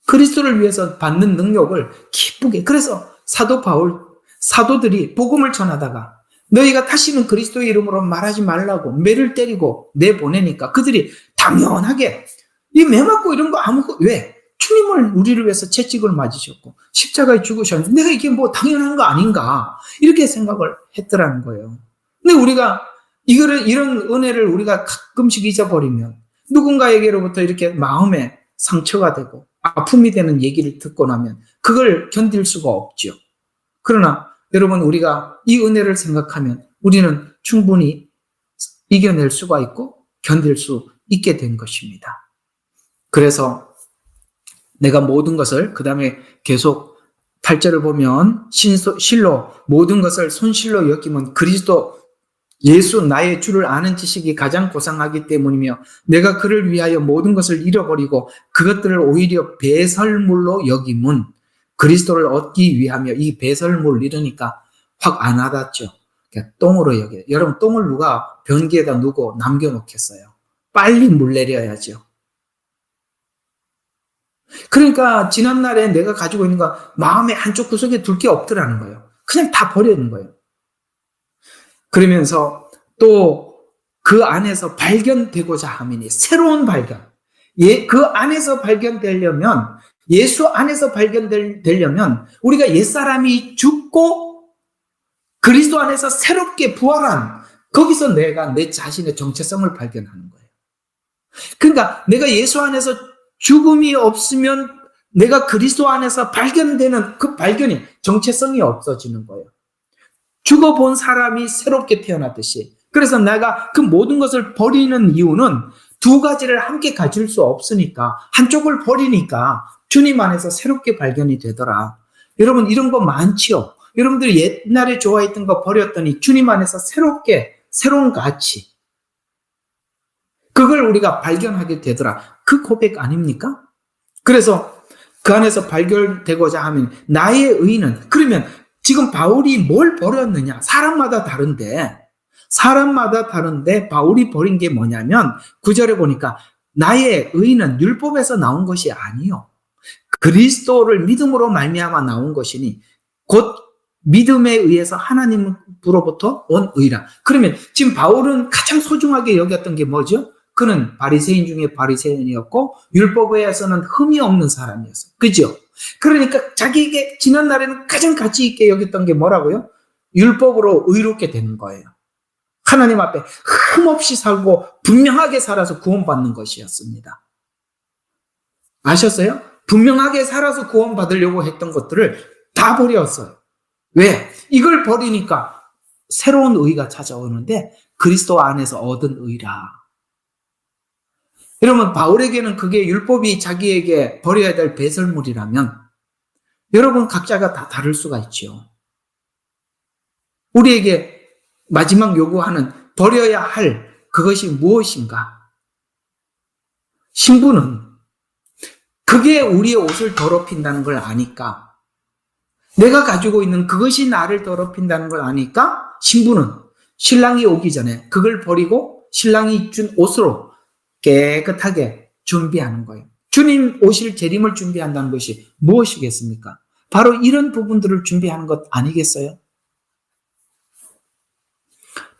그리스도를 위해서 받는 능력을 기쁘게. 그래서 사도들이 복음을 전하다가 너희가 다시는 그리스도의 이름으로 말하지 말라고 매를 때리고 내보내니까 그들이 당연하게 이 매 맞고 이런 거 왜? 주님을 우리를 위해서 채찍을 맞으셨고 십자가에 죽으셨는데 내가 이게 뭐 당연한 거 아닌가 이렇게 생각을 했더라는 거예요. 근데 우리가 이런 은혜를 우리가 가끔씩 잊어버리면 누군가에게로부터 이렇게 마음에 상처가 되고 아픔이 되는 얘기를 듣고 나면 그걸 견딜 수가 없죠. 그러나 여러분, 우리가 이 은혜를 생각하면 우리는 충분히 이겨낼 수가 있고 견딜 수 있게 된 것입니다. 그래서 내가 모든 것을, 그 다음에 계속 8절을 보면 실로 모든 것을 손실로 여기면 그리스도 예수 나의 주를 아는 지식이 가장 고상하기 때문이며 내가 그를 위하여 모든 것을 잃어버리고 그것들을 오히려 배설물로 여김은 그리스도를 얻기 위하며. 이 배설물 이러니까 확 안 와닿죠. 그러니까 똥으로 여겨요. 여러분, 똥을 누가 변기에다 누고 남겨놓겠어요? 빨리 물 내려야죠. 그러니까 지난날에 내가 가지고 있는 거 마음의 한쪽 구석에 둘 게 없더라는 거예요. 그냥 다 버리는 거예요. 그러면서 또 그 안에서 발견되고자 함이니, 새로운 발견. 그 안에서 발견되려면, 예수 안에서 발견되려면 우리가 옛사람이 죽고 그리스도 안에서 새롭게 부활한, 거기서 내가 내 자신의 정체성을 발견하는 거예요. 그러니까 내가 예수 안에서 죽음이 없으면 내가 그리스도 안에서 발견되는 그 발견이, 정체성이 없어지는 거예요. 죽어본 사람이 새롭게 태어났듯이. 그래서 내가 그 모든 것을 버리는 이유는 두 가지를 함께 가질 수 없으니까, 한쪽을 버리니까 주님 안에서 새롭게 발견이 되더라. 여러분, 이런 거 많지요. 여러분들이 옛날에 좋아했던 거 버렸더니 주님 안에서 새로운 가치, 그걸 우리가 발견하게 되더라. 그 고백 아닙니까? 그래서 그 안에서 발견되고자 하면 나의 의는, 그러면 지금 바울이 뭘 버렸느냐? 사람마다 다른데 바울이 버린 게 뭐냐면 9절에 보니까 나의 의는 율법에서 나온 것이 아니요 그리스도를 믿음으로 말미암아 나온 것이니 곧 믿음에 의해서 하나님으로부터 온 의라. 그러면 지금 바울은 가장 소중하게 여겼던 게 뭐죠? 그는 바리새인 중에 바리새인이었고 율법에서는 흠이 없는 사람이었어요. 그죠? 그러니까 자기에게 지난날에는 가장 가치 있게 여겼던 게 뭐라고요? 율법으로 의롭게 되는 거예요. 하나님 앞에 흠없이 살고 분명하게 살아서 구원받는 것이었습니다. 아셨어요? 분명하게 살아서 구원받으려고 했던 것들을 다 버렸어요. 왜? 이걸 버리니까 새로운 의가 찾아오는데 그리스도 안에서 얻은 의라. 여러분, 바울에게는 그게 율법이 자기에게 버려야 될 배설물이라면 여러분 각자가 다 다를 수가 있죠. 우리에게 마지막 요구하는 버려야 할 그것이 무엇인가? 신부는 그게 우리의 옷을 더럽힌다는 걸 아니까, 내가 가지고 있는 그것이 나를 더럽힌다는 걸 아니까 신부는 신랑이 오기 전에 그걸 버리고 신랑이 준 옷으로 깨끗하게 준비하는 거예요. 주님 오실 재림을 준비한다는 것이 무엇이겠습니까? 바로 이런 부분들을 준비하는 것 아니겠어요?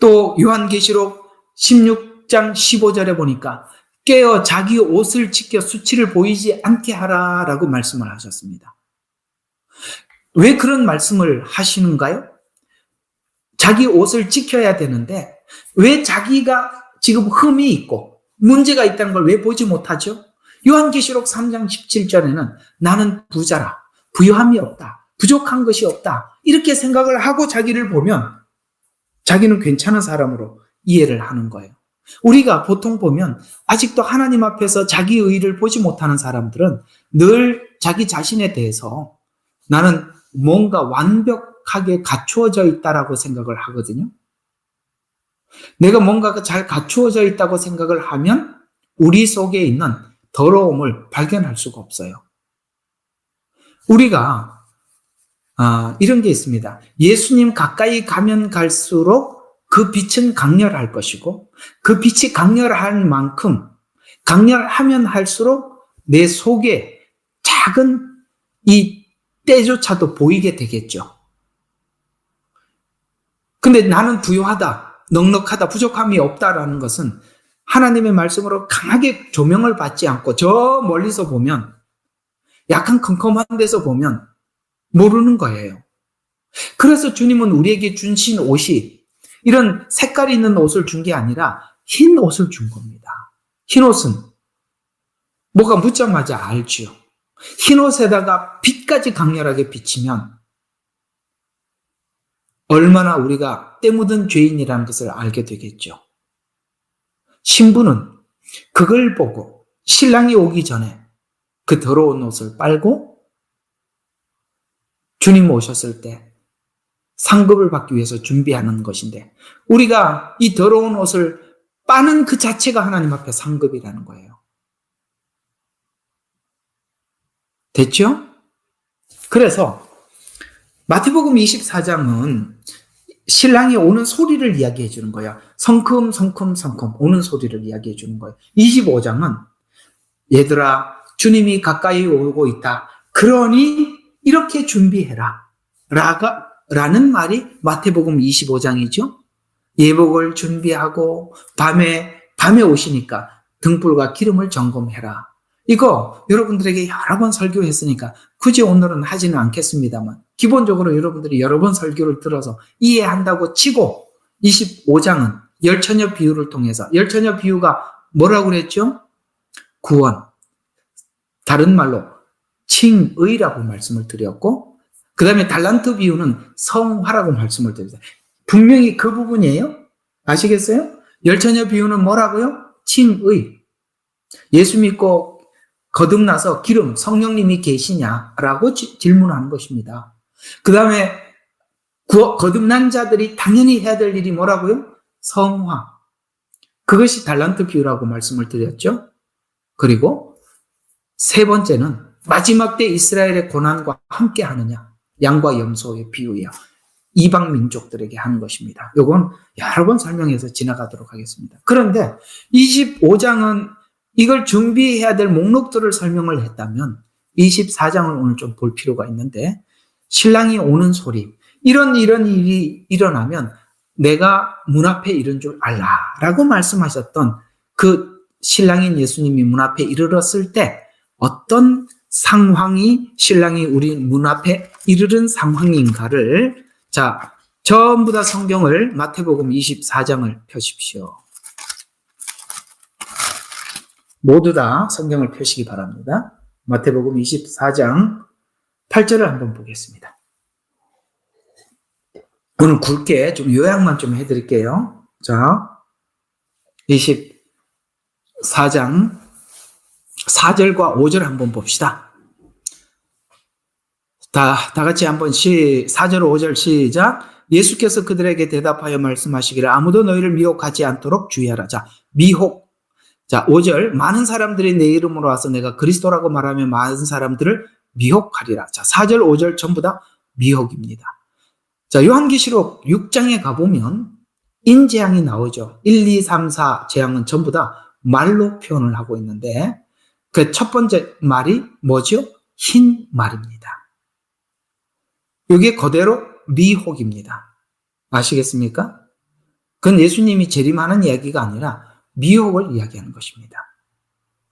또 요한계시록 16장 15절에 보니까 깨어 자기 옷을 지켜 수치를 보이지 않게 하라라고 말씀을 하셨습니다. 왜 그런 말씀을 하시는가요? 자기 옷을 지켜야 되는데 왜 자기가 지금 흠이 있고 문제가 있다는 걸 왜 보지 못하죠? 요한계시록 3장 17절에는 나는 부자라, 부유함이 없다, 부족한 것이 없다, 이렇게 생각을 하고 자기를 보면 자기는 괜찮은 사람으로 이해를 하는 거예요. 우리가 보통 보면 아직도 하나님 앞에서 자기 의의를 보지 못하는 사람들은 늘 자기 자신에 대해서 나는 뭔가 완벽하게 갖추어져 있다라고 생각을 하거든요. 내가 뭔가가 잘 갖추어져 있다고 생각을 하면 우리 속에 있는 더러움을 발견할 수가 없어요. 우리가 이런 게 있습니다. 예수님 가까이 가면 갈수록 그 빛은 강렬할 것이고 그 빛이 강렬한 만큼 강렬하면 할수록 내 속에 작은 이 때조차도 보이게 되겠죠. 근데 나는 부유하다, 넉넉하다, 부족함이 없다라는 것은 하나님의 말씀으로 강하게 조명을 받지 않고 저 멀리서 보면, 약간 컴컴한 데서 보면 모르는 거예요. 그래서 주님은 우리에게 주신 옷이 이런 색깔 있는 옷을 준 게 아니라 흰 옷을 준 겁니다. 흰 옷은 뭐가 묻자마자 알지요. 흰옷에다가 빛까지 강렬하게 비치면 얼마나 우리가 때 묻은 죄인이라는 것을 알게 되겠죠. 신부는 그걸 보고 신랑이 오기 전에 그 더러운 옷을 빨고 주님 오셨을 때 상급을 받기 위해서 준비하는 것인데, 우리가 이 더러운 옷을 빠는 그 자체가 하나님 앞에 상급이라는 거예요. 됐죠? 그래서 마태복음 24장은 신랑이 오는 소리를 이야기해 주는 거예요. 성큼 성큼 성큼 오는 소리를 이야기해 주는 거예요. 25장은 얘들아 주님이 가까이 오고 있다. 그러니 이렇게 준비해라. 라는 말이 마태복음 25장이죠. 예복을 준비하고 밤에 오시니까 등불과 기름을 점검해라. 이거 여러분들에게 여러 번 설교했으니까 굳이 오늘은 하지는 않겠습니다만, 기본적으로 여러분들이 여러 번 설교를 들어서 이해한다고 치고 25장은 열처녀 비유를 통해서, 열처녀 비유가 뭐라고 그랬죠? 구원. 다른 말로 칭의라고 말씀을 드렸고, 그 다음에 달란트 비유는 성화라고 말씀을 드렸어요. 분명히 그 부분이에요. 아시겠어요? 열처녀 비유는 뭐라고요? 칭의. 예수 믿고 거듭나서 기름, 성령님이 계시냐라고 질문하는 것입니다. 그 다음에 거듭난 자들이 당연히 해야 될 일이 뭐라고요? 성화. 그것이 달란트 비유라고 말씀을 드렸죠. 그리고 세 번째는 마지막 때 이스라엘의 고난과 함께 하느냐. 양과 염소의 비유예요. 이방 민족들에게 하는 것입니다. 이건 여러 번 설명해서 지나가도록 하겠습니다. 그런데 25장은 이걸 준비해야 될 목록들을 설명을 했다면 24장을 오늘 좀 볼 필요가 있는데, 신랑이 오는 소리, 이런 일이 일어나면 내가 문 앞에 이른 줄 알라라고 말씀하셨던 그 신랑인 예수님이 문 앞에 이르렀을 때 어떤 상황이 신랑이 우리 문 앞에 이르른 상황인가를, 자, 전부 다 성경을 마태복음 24장을 펴십시오. 모두 다 성경을 펴시기 바랍니다. 마태복음 24장 8절을 한번 보겠습니다. 오늘 굵게 좀 요약만 좀 해드릴게요. 자, 24장 4절과 5절 한번 봅시다. 다 같이 한번 4절 5절 시작. 예수께서 그들에게 대답하여 말씀하시기를 아무도 너희를 미혹하지 않도록 주의하라. 자, 미혹. 자, 5절. 많은 사람들이 내 이름으로 와서 내가 그리스도라고 말하면 많은 사람들을 미혹하리라. 자, 4절 5절 전부 다 미혹입니다. 자, 요한계시록 6장에 가보면 인재앙이 나오죠. 1, 2, 3, 4 재앙은 전부 다 말로 표현을 하고 있는데, 그 첫 번째 말이 뭐죠? 흰 말입니다. 이게 그대로 미혹입니다. 아시겠습니까? 그건 예수님이 재림하는 이야기가 아니라 미혹을 이야기하는 것입니다.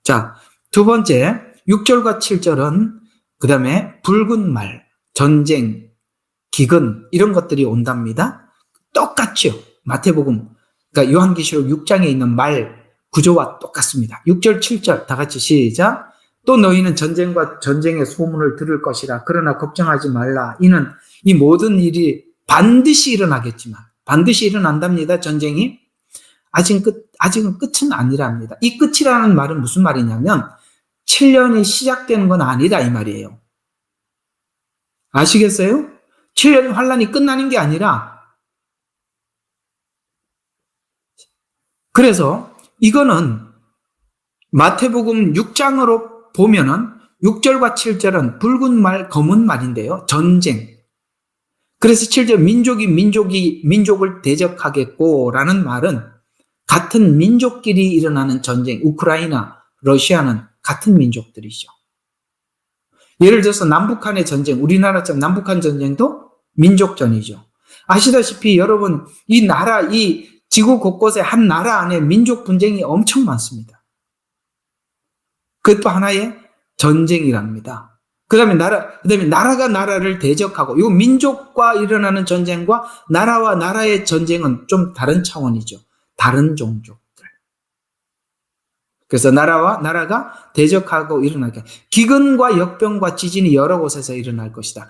자, 두 번째 6절과 7절은 그 다음에 붉은 말, 전쟁, 기근 이런 것들이 온답니다. 똑같죠. 마태복음, 그러니까 요한계시록 6장에 있는 말 구조와 똑같습니다. 6절, 7절 다 같이 시작. 또 너희는 전쟁과 전쟁의 소문을 들을 것이라. 그러나 걱정하지 말라. 이는 이 모든 일이 반드시 일어나겠지만, 반드시 일어난답니다. 전쟁이. 아직은 끝은 아니랍니다. 이 끝이라는 말은 무슨 말이냐면 7년이 시작되는 건 아니다 이 말이에요. 아시겠어요? 7년 환란이 끝나는 게 아니라, 그래서 이거는 마태복음 6장으로 보면은 6절과 7절은 붉은 말, 검은 말인데요. 전쟁. 그래서 7절 민족이 민족을 대적하겠고라는 말은 같은 민족끼리 일어나는 전쟁. 우크라이나, 러시아는 같은 민족들이죠. 예를 들어서 남북한의 전쟁, 우리나라처럼 남북한 전쟁도 민족전이죠. 아시다시피 여러분, 이 지구 곳곳에 한 나라 안에 민족 분쟁이 엄청 많습니다. 그것도 하나의 전쟁이랍니다. 그 다음에 나라가 나라를 대적하고, 이 민족과 일어나는 전쟁과 나라와 나라의 전쟁은 좀 다른 차원이죠. 다른 종족들. 그래서 나라가 대적하고 일어나게. 기근과 역병과 지진이 여러 곳에서 일어날 것이다.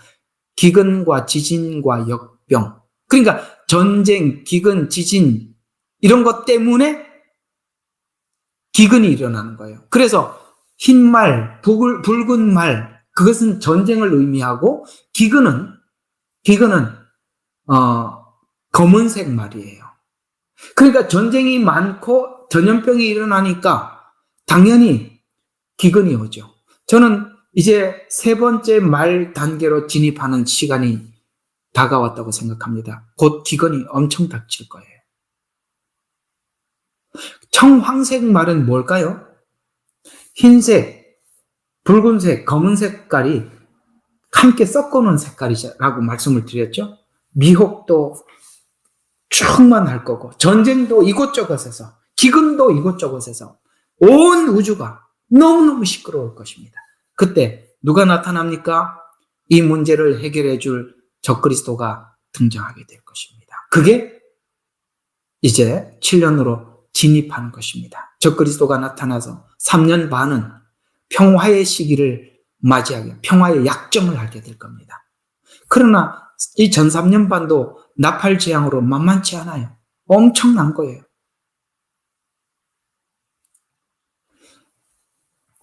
기근과 지진과 역병. 그러니까 전쟁, 기근, 지진 이런 것 때문에 기근이 일어나는 거예요. 그래서 흰 말, 붉은 말, 그것은 전쟁을 의미하고 기근은 검은색 말이에요. 그러니까 전쟁이 많고 전염병이 일어나니까 당연히 기근이 오죠. 저는 이제 세 번째 말 단계로 진입하는 시간이 다가왔다고 생각합니다. 곧 기근이 엄청 닥칠 거예요. 청황색 말은 뭘까요? 흰색, 붉은색, 검은 색깔이 함께 섞어놓은 색깔이라고 말씀을 드렸죠. 미혹도 충만할 거고, 전쟁도 이곳저곳에서, 기근도 이곳저곳에서, 온 우주가 너무너무 시끄러울 것입니다. 그때 누가 나타납니까? 이 문제를 해결해 줄 적그리스도가 등장하게 될 것입니다. 그게 이제 7년으로 진입하는 것입니다. 적그리스도가 나타나서 3년 반은 평화의 시기를 맞이하게, 평화의 약정을 하게 될 겁니다. 그러나 이 전 3년 반도 나팔 재앙으로 만만치 않아요. 엄청난 거예요.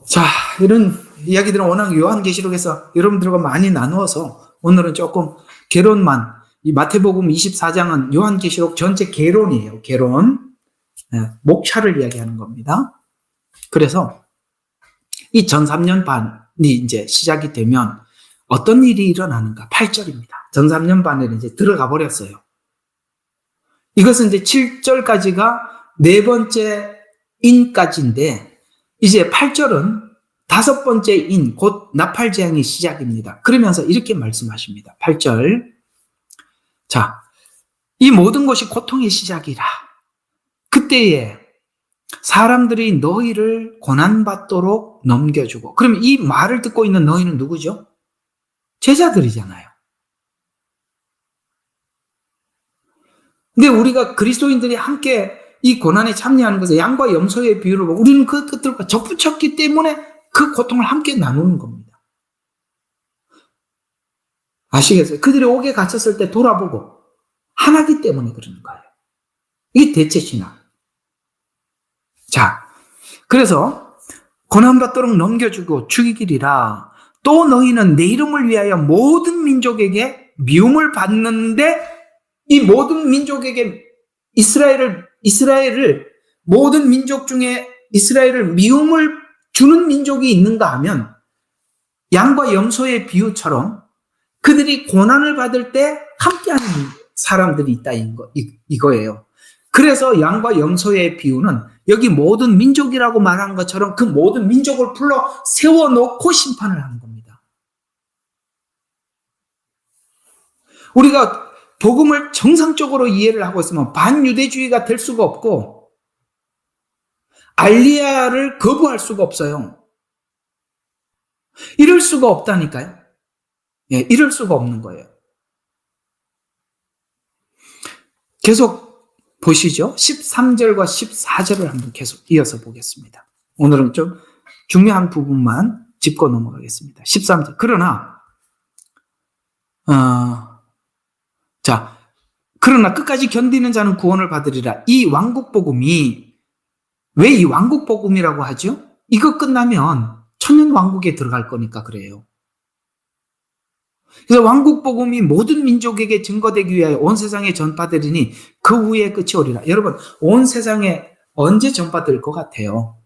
자, 이런 이야기들은 워낙 요한계시록에서 여러분들과 많이 나누어서 오늘은 조금 개론만, 이 마태복음 24장은 요한계시록 전체 개론이에요. 개론. 목차를 이야기하는 겁니다. 그래서 이 전 3년 반이 이제 시작이 되면 어떤 일이 일어나는가? 8절입니다. 전 3년 반에 이제 들어가 버렸어요. 이것은 이제 7절까지가 네 번째 인까지인데 이제 8절은 다섯 번째 인, 곧 나팔 재앙이 시작입니다. 그러면서 이렇게 말씀하십니다. 8절. 자, 이 모든 것이 고통의 시작이라. 그때에 사람들이 너희를 고난받도록 넘겨주고. 그럼 이 말을 듣고 있는 너희는 누구죠? 제자들이잖아요. 근데 우리가 그리스도인들이 함께 이 고난에 참여하는 것은 양과 염소의 비유를 보고 우리는 그 끝들과 접붙였기 때문에 그 고통을 함께 나누는 겁니다. 아시겠어요? 그들이 옥에 갇혔을 때 돌아보고 하나기 때문에 그러는 거예요. 이게 대체 신앙. 자, 그래서 고난받도록 넘겨주고 죽이기리라. 또 너희는 내 이름을 위하여 모든 민족에게 미움을 받는데 이 모든 민족에게 이스라엘을 모든 민족 중에 이스라엘을 미움을 주는 민족이 있는가 하면 양과 염소의 비유처럼 그들이 고난을 받을 때 함께하는 사람들이 있다 이거예요. 그래서 양과 염소의 비유는 여기 모든 민족이라고 말한 것처럼 그 모든 민족을 불러 세워놓고 심판을 하는 겁니다. 우리가 복음을 정상적으로 이해를 하고 있으면 반유대주의가 될 수가 없고 알리야를 거부할 수가 없어요. 이럴 수가 없다니까요. 예, 이럴 수가 없는 거예요. 계속 보시죠. 13절과 14절을 한번 계속 이어서 보겠습니다. 오늘은 좀 중요한 부분만 짚고 넘어가겠습니다. 13절. 그러나 그러나 끝까지 견디는 자는 구원을 받으리라. 이 왕국복음이 왜 이 왕국복음이라고 하죠? 이거 끝나면 천년왕국에 들어갈 거니까 그래요. 그래서 왕국복음이 모든 민족에게 증거되기 위하여 온 세상에 전파되리니 그 후에 끝이 오리라. 여러분, 온 세상에 언제 전파될 것 같아요?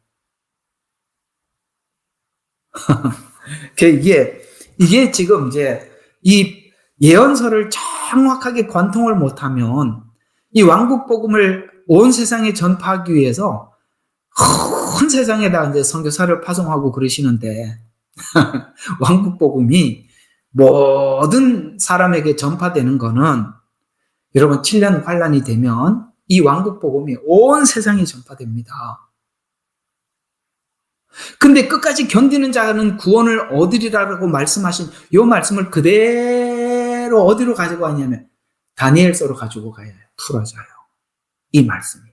이게 지금 이제 이 예언서를 정확하게 관통을 못하면 이 왕국복음을 온 세상에 전파하기 위해서 큰 세상에다 이제 선교사를 파송하고 그러시는데 왕국복음이 모든 사람에게 전파되는 거는 여러분 7년 환란이 되면 이 왕국복음이 온 세상에 전파됩니다. 근데 끝까지 견디는 자는 구원을 얻으리라고 말씀하신 이 말씀을 그대로 어디로 가지고 가냐면 다니엘서로 가지고 가야 풀어져요. 이 말씀이.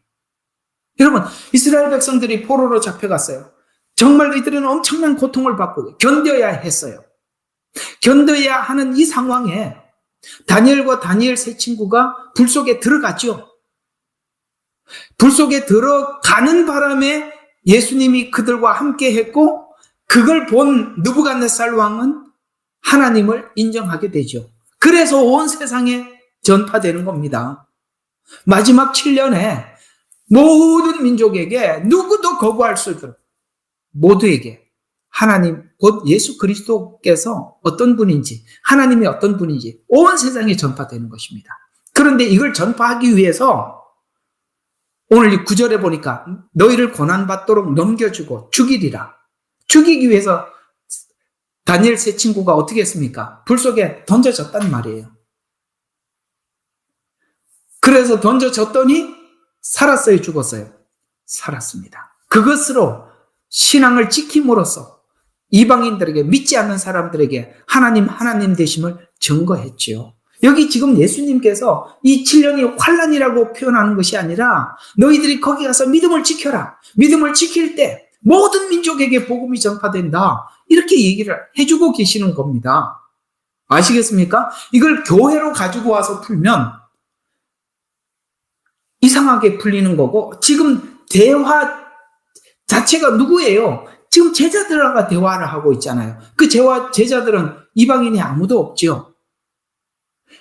여러분, 이스라엘 백성들이 포로로 잡혀갔어요. 정말 이들은 엄청난 고통을 받고 견뎌야 했어요. 견뎌야 하는 이 상황에 다니엘과 다니엘 세 친구가 불 속에 들어갔죠. 불 속에 들어가는 바람에 예수님이 그들과 함께 했고, 그걸 본 느부갓네살 왕은 하나님을 인정하게 되죠. 그래서 온 세상에 전파되는 겁니다. 마지막 7년에 모든 민족에게 누구도 거부할 수 없도록 모두에게 하나님 곧 예수 그리스도께서 어떤 분인지, 하나님이 어떤 분인지 온 세상에 전파되는 것입니다. 그런데 이걸 전파하기 위해서 오늘 이 9절에 보니까 너희를 고난받도록 넘겨주고 죽이리라. 죽이기 위해서 다니엘 세 친구가 어떻게 했습니까? 불 속에 던져졌단 말이에요. 그래서 던져졌더니 살았어요, 죽었어요? 살았습니다. 그것으로 신앙을 지킴으로써 이방인들에게, 믿지 않는 사람들에게 하나님 되심을 증거했지요. 여기 지금 예수님께서 이 7년이 환란이라고 표현하는 것이 아니라 너희들이 거기 가서 믿음을 지켜라. 믿음을 지킬 때 모든 민족에게 복음이 전파된다. 이렇게 얘기를 해주고 계시는 겁니다. 아시겠습니까? 이걸 교회로 가지고 와서 풀면 이상하게 풀리는 거고, 지금 대화 자체가 누구예요? 지금 제자들과 대화를 하고 있잖아요. 그 제자들은 이방인이 아무도 없죠.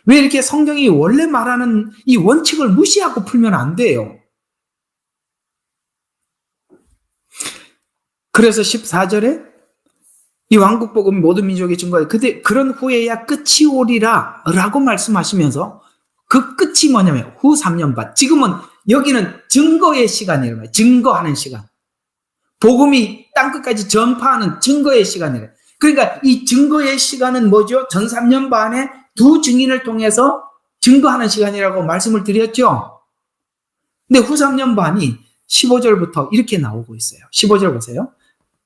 왜 이렇게 성경이 원래 말하는 이 원칙을 무시하고 풀면 안 돼요? 그래서 14절에 이 왕국복음이 모든 민족의 증거에 그런 후에야 끝이 오리라 라고 말씀하시면서, 그 끝이 뭐냐면 후 3년 반. 지금은 여기는 증거의 시간이에요. 증거하는 시간. 복음이 땅끝까지 전파하는 증거의 시간이에요. 그러니까 이 증거의 시간은 뭐죠? 전 3년 반에 두 증인을 통해서 증거하는 시간이라고 말씀을 드렸죠. 근데 후 3년 반이 15절부터 이렇게 나오고 있어요. 15절 보세요.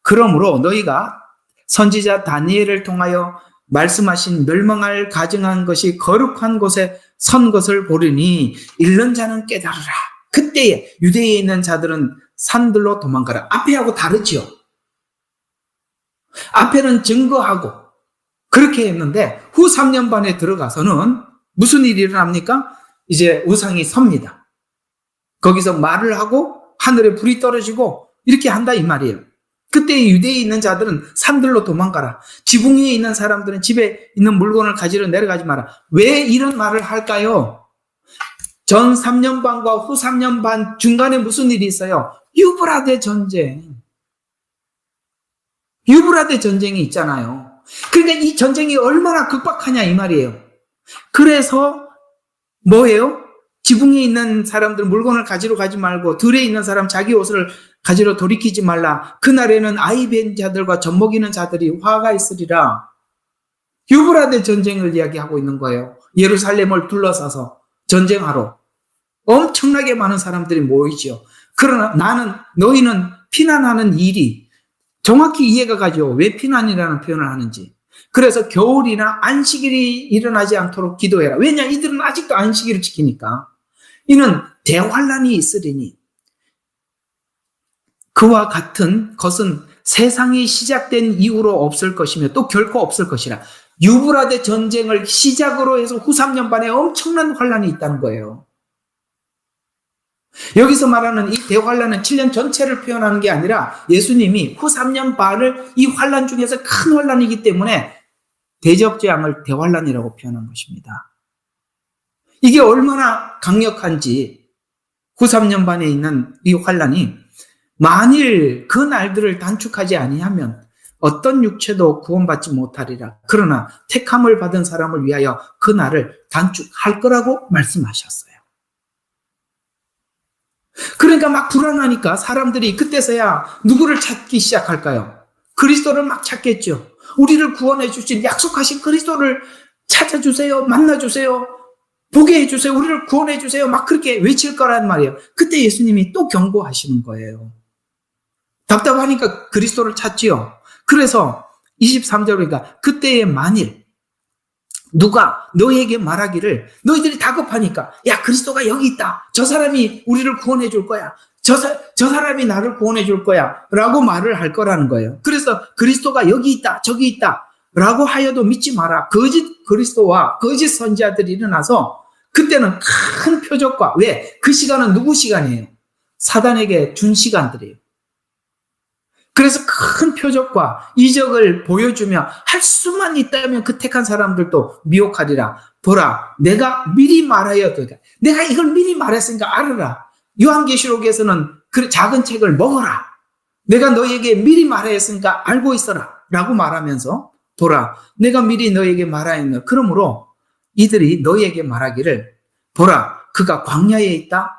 그러므로 너희가 선지자 다니엘을 통하여 말씀하신 멸망할 가증한 것이 거룩한 곳에 선 것을 보리니 읽는 자는 깨달으라. 그때에 유대에 있는 자들은 산들로 도망가라. 앞에하고 다르지요. 앞에는 증거하고 그렇게 했는데 후 3년 반에 들어가서는 무슨 일이 일어납니까? 이제 우상이 섭니다. 거기서 말을 하고 하늘에 불이 떨어지고 이렇게 한다 이 말이에요. 그때 유대에 있는 자들은 산들로 도망가라. 지붕 위에 있는 사람들은 집에 있는 물건을 가지러 내려가지 마라. 왜 이런 말을 할까요? 전 3년 반과 후 3년 반 중간에 무슨 일이 있어요? 유브라데 전쟁. 유브라데 전쟁이 있잖아요. 그러니까 이 전쟁이 얼마나 극박하냐 이 말이에요. 그래서 뭐예요? 지붕에 있는 사람들은 물건을 가지러 가지 말고 들에 있는 사람 자기 옷을 가지러 돌이키지 말라. 그날에는 아이 뵌 자들과 젖먹이는 자들이 화가 있으리라. 유브라데 전쟁을 이야기하고 있는 거예요. 예루살렘을 둘러싸서 전쟁하러 엄청나게 많은 사람들이 모이죠. 그러나 너희는 피난하는 일이 정확히 이해가 가죠. 왜 피난이라는 표현을 하는지. 그래서 겨울이나 안식일이 일어나지 않도록 기도해라. 왜냐? 이들은 아직도 안식일을 지키니까. 이는 대환란이 있으리니 그와 같은 것은 세상이 시작된 이후로 없을 것이며 또 결코 없을 것이라. 유브라데 전쟁을 시작으로 해서 후 3년 반에 엄청난 환란이 있다는 거예요. 여기서 말하는 이 대환란은 7년 전체를 표현하는 게 아니라 예수님이 후 3년 반을 이 환란 중에서 큰 환란이기 때문에 대접재앙을 대환란이라고 표현한 것입니다. 이게 얼마나 강력한지 후 3년 반에 있는 이 환란이 만일 그 날들을 단축하지 아니하면 어떤 육체도 구원받지 못하리라. 그러나 택함을 받은 사람을 위하여 그 날을 단축할 거라고 말씀하셨어요. 그러니까 막 불안하니까 사람들이 그때서야 누구를 찾기 시작할까요? 그리스도를 막 찾겠죠. 우리를 구원해 주신 약속하신 그리스도를 찾아주세요. 만나주세요. 보게 해주세요. 우리를 구원해 주세요. 막 그렇게 외칠 거란 말이에요. 그때 예수님이 또 경고하시는 거예요. 답답하니까 그리스도를 찾지요. 그래서 23절이니까 그때에 만일 누가 너희에게 말하기를 너희들이 다급하니까 야 그리스도가 여기 있다. 저 사람이 우리를 구원해 줄 거야. 저 사람이 나를 구원해 줄 거야 라고 말을 할 거라는 거예요. 그래서 그리스도가 여기 있다 저기 있다 라고 하여도 믿지 마라. 거짓 그리스도와 거짓 선지자들이 일어나서 그때는 큰 표적과, 왜? 그 시간은 누구 시간이에요? 사단에게 준 시간들이에요. 그래서 큰 표적과 이적을 보여주며 할 수만 있다면 그 택한 사람들도 미혹하리라. 보라, 내가 미리 말하여도, 내가 이걸 미리 말했으니까 알아라. 요한계시록에서는 그 작은 책을 먹어라. 내가 너에게 미리 말하였으니까 알고 있어라 라고 말하면서, 보라, 내가 미리 너에게 말하였노라. 그러므로 이들이 너에게 말하기를, 보라, 그가 광야에 있다?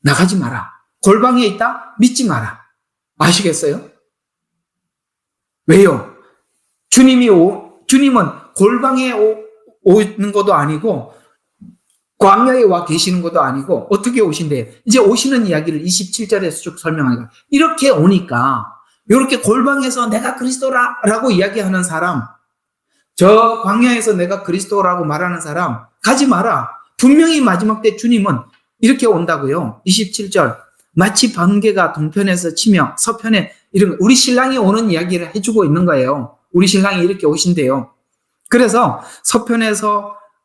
나가지 마라. 골방에 있다? 믿지 마라. 아시겠어요? 왜요? 주님은 골방에 오는 것도 아니고 광야에 와 계시는 것도 아니고 어떻게 오신대요? 이제 오시는 이야기를 27절에서 쭉 설명하니까, 이렇게 오니까 이렇게 골방에서 내가 그리스도라고 이야기하는 사람, 저 광야에서 내가 그리스도라고 말하는 사람 가지 마라. 분명히 마지막 때 주님은 이렇게 온다고요. 27절, 마치 번개가 동편에서 치며 서편에, 이런 우리 신랑이 오는 이야기를 해주고 있는 거예요. 우리 신랑이 이렇게 오신대요. 그래서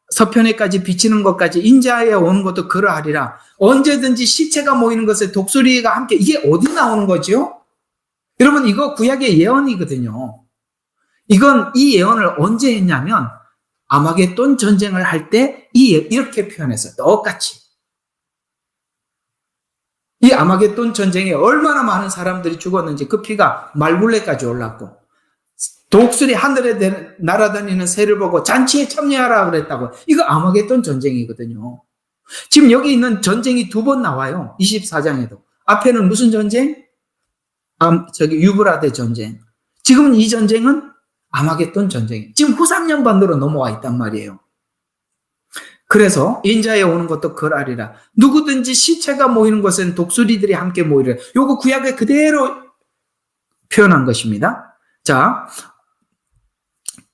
서편에까지 비치는 것까지 인자에 오는 것도 그러하리라. 언제든지 시체가 모이는 것에 독수리가 함께, 이게 어디 나오는 거죠? 여러분, 이거 구약의 예언이거든요. 이 예언을 언제 했냐면 아마겟돈 전쟁을 할 때 이렇게 표현했어요. 똑같이. 이 아마겟돈 전쟁에 얼마나 많은 사람들이 죽었는지 그 피가 말굴레까지 올랐고, 독수리 하늘에 날아다니는 새를 보고 잔치에 참여하라 그랬다고. 이거 아마겟돈 전쟁이거든요. 지금 여기 있는 전쟁이 2번 나와요. 24장에도. 앞에는 무슨 전쟁? 유브라데 전쟁. 지금 이 전쟁은 아마겟돈 전쟁. 지금 후3년반으로 넘어와 있단 말이에요. 그래서 인자에 오는 것도 그러하리라. 누구든지 시체가 모이는 곳엔 독수리들이 함께 모이리라. 요거 구약에 그대로 표현한 것입니다. 자,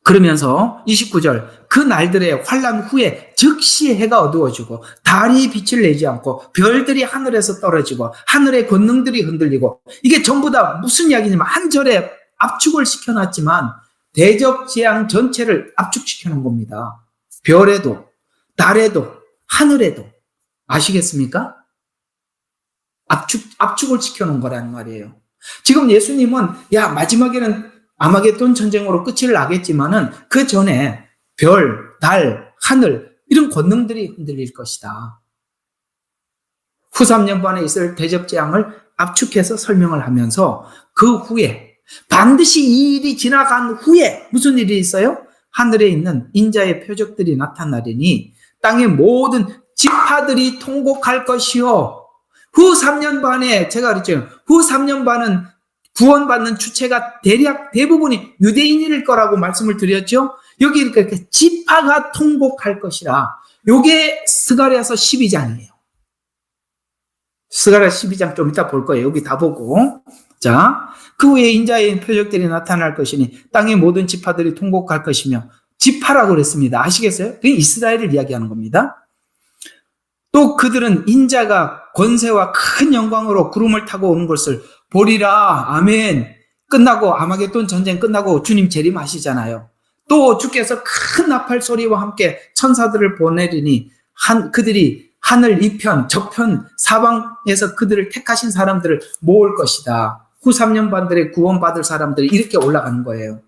그러면서 29절, 그 날들의 환난 후에 즉시 해가 어두워지고 달이 빛을 내지 않고 별들이 하늘에서 떨어지고 하늘의 권능들이 흔들리고, 이게 전부 다 무슨 이야기냐면 한 절에 압축을 시켜놨지만 대적재앙 전체를 압축시켜놓은 겁니다. 별에도 달에도 하늘에도. 아시겠습니까? 압축을 시켜놓은 거라는 말이에요. 지금 예수님은 마지막에는 아마겟돈 전쟁으로 끝을 나겠지만은 그 전에 별, 달, 하늘 이런 권능들이 흔들릴 것이다. 후 3년반에 있을 대접재앙을 압축해서 설명을 하면서 그 후에 반드시 이 일이 지나간 후에 무슨 일이 있어요? 하늘에 있는 인자의 표적들이 나타나리니 땅의 모든 지파들이 통곡할 것이요. 후 3년 반에 제가 그랬죠. 후 3년 반은 구원받는 주체가 대부분이 유대인일 거라고 말씀을 드렸죠. 여기 이렇게 지파가 통곡할 것이라. 요게 스가랴서 12장이에요. 스가랴 12장 좀 이따 볼 거예요. 여기 다 보고. 자, 그 후에 인자의 표적들이 나타날 것이니 땅의 모든 지파들이 통곡할 것이며, 지파라고 그랬습니다. 아시겠어요? 그게 이스라엘을 이야기하는 겁니다. 또 그들은 인자가 권세와 큰 영광으로 구름을 타고 오는 것을 보리라. 아멘. 끝나고 아마겟돈 전쟁 끝나고 주님 재림하시잖아요. 또 주께서 큰 나팔 소리와 함께 천사들을 보내리니 그들이 하늘 이편 저편 사방에서 그들을 택하신 사람들을 모을 것이다. 후 3년반들의 구원받을 사람들이 이렇게 올라가는 거예요.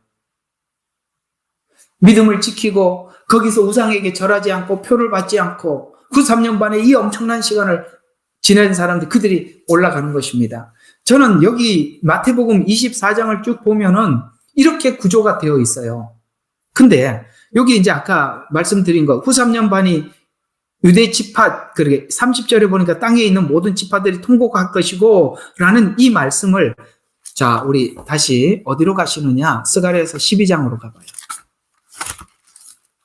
믿음을 지키고 거기서 우상에게 절하지 않고 표를 받지 않고 후 3년반에 이 엄청난 시간을 지낸 사람들, 그들이 올라가는 것입니다. 저는 여기 마태복음 24장을 쭉 보면은 이렇게 구조가 되어 있어요. 근데 여기 이제 아까 말씀드린 거, 후 3년반이 유대 지파, 그러게 30절에 보니까 땅에 있는 모든 지파들이 통곡할 것이고 라는 이 말씀을, 자, 우리 다시 어디로 가시느냐? 스가랴서 12장으로 가봐요.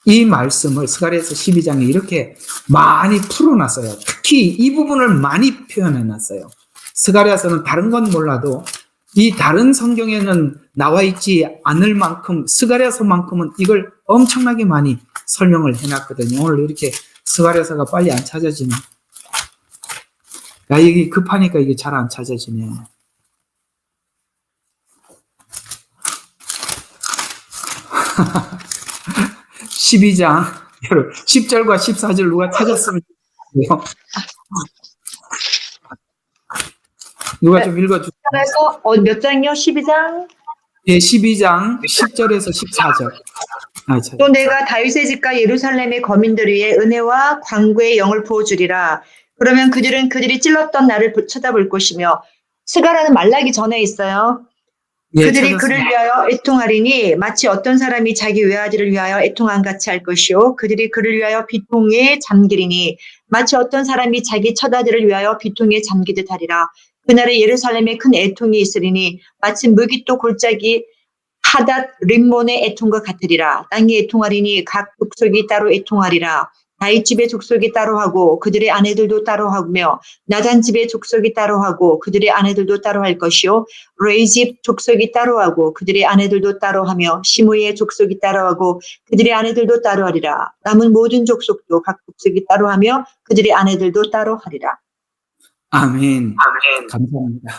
이 말씀을 스가랴서 12장에 이렇게 많이 풀어놨어요. 특히 이 부분을 많이 표현해놨어요. 스가랴서는 다른 건 몰라도 이 다른 성경에는 나와 있지 않을 만큼 스가랴서만큼은 이걸 엄청나게 많이 설명을 해놨거든요. 오늘 이렇게 스가랴서가 빨리 안 찾아지네. 야, 이게 급하니까 이게 잘 안 찾아지네. 12장, 10절과 14절 누가 찾았으면 좋겠어요. 누가 좀 읽어주세요. 그래서 몇 장이요? 12장? 예, 12장 10절에서 14절. 또 내가 다윗의 집과 예루살렘의 거민들 위에 은혜와 광구의 영을 부어주리라. 그러면 그들이 찔렀던 나를 쳐다볼 것이며, 스가라는 말라기 전에 있어요. 예, 그들이 찾았습니다. 그를 위하여 애통하리니 마치 어떤 사람이 자기 외아들을 위하여 애통한 같이 할 것이요. 그들이 그를 위하여 비통에 잠기리니 마치 어떤 사람이 자기 처자들을 위하여 비통에 잠기듯 하리라. 그날에 예루살렘에 큰 애통이 있으리니 마치 무기또 골짜기 하닷 림몬의 애통과 같으리라. 땅이 애통하리니 각 족속이 따로 애통하리라. 다윗 집의 족속이 따로 하고 그들의 아내들도 따로 하며 나단 집의 족속이 따로 하고 그들의 아내들도 따로 할 것이요. 레이 집 족속이 따로 하고 그들의 아내들도 따로 하며 시므이의 족속이 따로 하고 그들의 아내들도 따로 하리라. 남은 모든 족속도 각 족속이 따로 하며 그들의 아내들도 따로 하리라. 아멘. 감사합니다.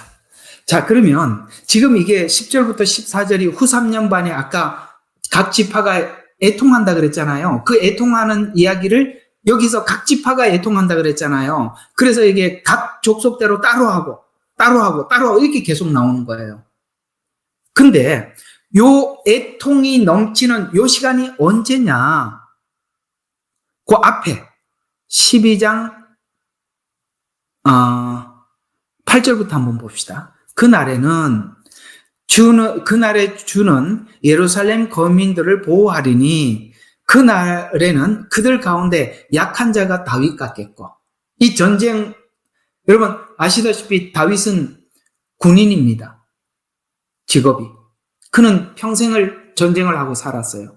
자, 그러면 지금 이게 10절부터 14절이 후 3년 반에 아까 각 지파가 애통한다 그랬잖아요. 그 애통하는 이야기를 여기서 각 지파가 애통한다 그랬잖아요. 그래서 이게 각 족속대로 따로 하고 이렇게 계속 나오는 거예요. 근데 요 애통이 넘치는 요 시간이 언제냐? 그 앞에 12장 8절부터 한번 봅시다. 그날에 주는 예루살렘 거민들을 보호하리니 그날에는 그들 가운데 약한 자가 다윗 같겠고, 이 전쟁, 여러분 아시다시피 다윗은 군인입니다. 직업이. 그는 평생을 전쟁을 하고 살았어요.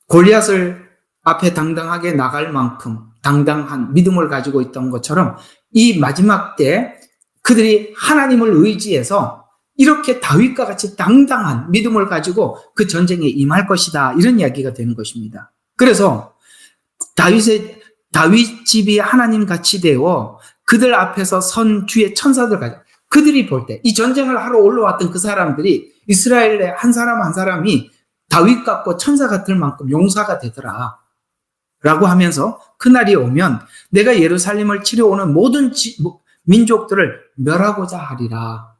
골리앗을 앞에 당당하게 나갈 만큼 당당한 믿음을 가지고 있던 것처럼 이 마지막 때 그들이 하나님을 의지해서 이렇게 다윗과 같이 당당한 믿음을 가지고 그 전쟁에 임할 것이다. 이런 이야기가 되는 것입니다. 그래서 다윗 집이 하나님 같이 되어 그들 앞에서 선 주의 천사들 가지고 그들이 볼 때 이 전쟁을 하러 올라왔던 그 사람들이 이스라엘의 한 사람 한 사람이 다윗 같고 천사 같을 만큼 용사가 되더라. 라고 하면서 그날이 오면 내가 예루살렘을 치러 오는 모든 민족들을 멸하고자 하리라.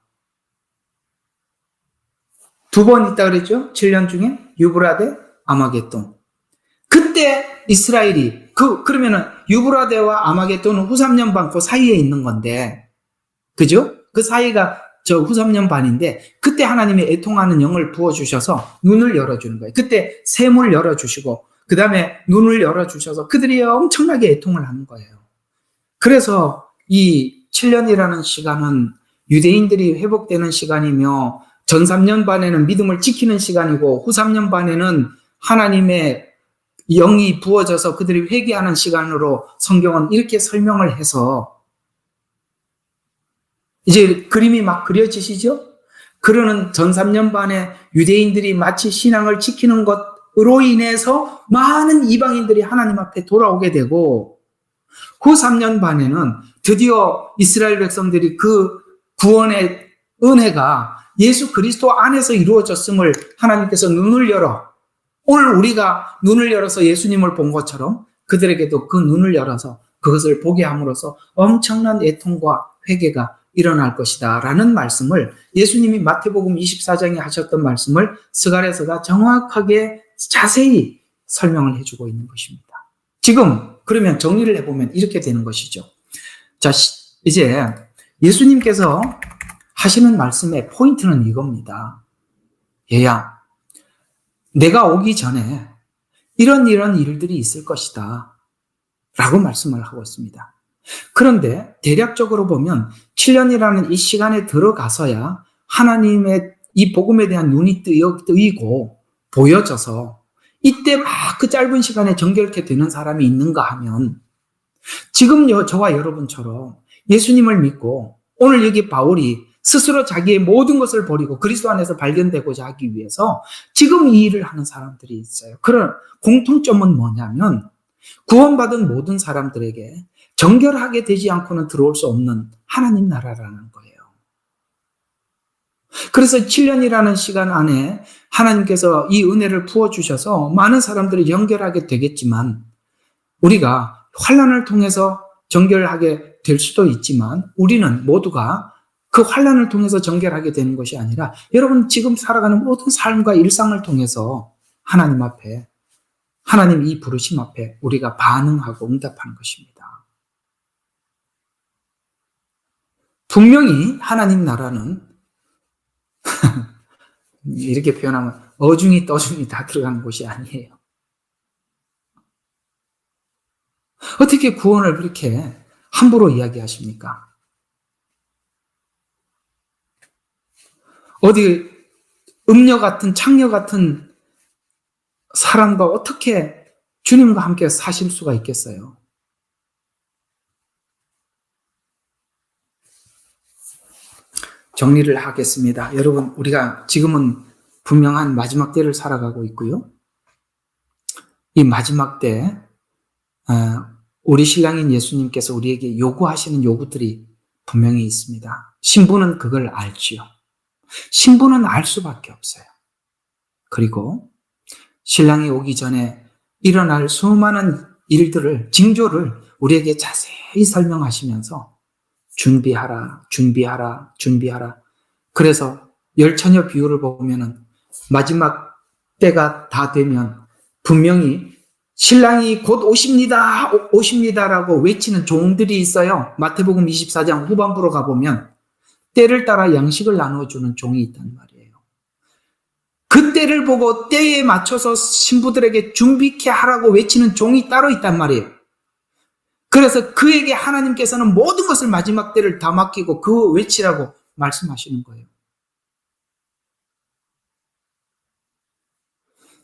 2번 있다 그랬죠? 7년 중에 유브라데, 아마겟돈. 그때 이스라엘이 그러면은 유브라데와 아마겟돈은 후 3년 반 그 사이에 있는 건데, 그죠? 그 사이가 저 후 3년 반인데 그때 하나님이 애통하는 영을 부어주셔서 눈을 열어주는 거예요. 그때 샘을 열어주시고 그 다음에 눈을 열어주셔서 그들이 엄청나게 애통을 하는 거예요. 그래서 이 7년이라는 시간은 유대인들이 회복되는 시간이며 전 3년 반에는 믿음을 지키는 시간이고 후 3년 반에는 하나님의 영이 부어져서 그들이 회개하는 시간으로 성경은 이렇게 설명을 해서 이제 그림이 막 그려지시죠? 그러는 전 3년 반에 유대인들이 마치 신앙을 지키는 것으로 인해서 많은 이방인들이 하나님 앞에 돌아오게 되고 후 3년 반에는 드디어 이스라엘 백성들이 그 구원의 은혜가 예수 그리스도 안에서 이루어졌음을 하나님께서 눈을 열어 오늘 우리가 눈을 열어서 예수님을 본 것처럼 그들에게도 그 눈을 열어서 그것을 보게 함으로써 엄청난 애통과 회개가 일어날 것이다 라는 말씀을 예수님이 마태복음 24장에 하셨던 말씀을 스가랴서가 정확하게 자세히 설명을 해주고 있는 것입니다. 지금 그러면 정리를 해보면 이렇게 되는 것이죠. 자, 이제 예수님께서 하시는 말씀의 포인트는 이겁니다. 얘야, 내가 오기 전에 이런 일들이 있을 것이다 라고 말씀을 하고 있습니다. 그런데 대략적으로 보면 7년이라는 이 시간에 들어가서야 하나님의 이 복음에 대한 눈이 뜨이고 보여져서 이때 막 그 짧은 시간에 정결케 되는 사람이 있는가 하면 지금 저와 여러분처럼 예수님을 믿고 오늘 여기 바울이 스스로 자기의 모든 것을 버리고 그리스도 안에서 발견되고자 하기 위해서 지금 이 일을 하는 사람들이 있어요. 그런 공통점은 뭐냐면 구원받은 모든 사람들에게 정결하게 되지 않고는 들어올 수 없는 하나님 나라라는 거예요. 그래서 7년이라는 시간 안에 하나님께서 이 은혜를 부어주셔서 많은 사람들을 연결하게 되겠지만, 우리가 환난을 통해서 정결하게 될 수도 있지만, 우리는 모두가 그 환난을 통해서 정결하게 되는 것이 아니라, 여러분 지금 살아가는 모든 삶과 일상을 통해서 하나님 앞에, 하나님 이 부르심 앞에 우리가 반응하고 응답하는 것입니다. 분명히 하나님 나라는 이렇게 표현하면 어중이 떠중이 다 들어가는 곳이 아니에요. 어떻게 구원을 그렇게 함부로 이야기하십니까? 어디 음녀 같은 창녀 같은 사람과 어떻게 주님과 함께 사실 수가 있겠어요? 정리를 하겠습니다. 여러분, 우리가 지금은 분명한 마지막 때를 살아가고 있고요. 이 마지막 때 우리 신랑인 예수님께서 우리에게 요구하시는 요구들이 분명히 있습니다. 신부는 그걸 알지요. 신부는 알 수밖에 없어요. 그리고 신랑이 오기 전에 일어날 수많은 일들을, 징조를 우리에게 자세히 설명하시면서 준비하라, 준비하라, 준비하라. 그래서 열처녀 비유를 보면은 마지막 때가 다 되면 분명히 신랑이 곧 오십니다, 오십니다라고 외치는 종들이 있어요. 마태복음 24장 후반부로 가보면 때를 따라 양식을 나눠주는 종이 있단 말이에요. 그 때를 보고 때에 맞춰서 신부들에게 준비케 하라고 외치는 종이 따로 있단 말이에요. 그래서 그에게 하나님께서는 모든 것을 마지막 때를 다 맡기고 그 외치라고 말씀하시는 거예요.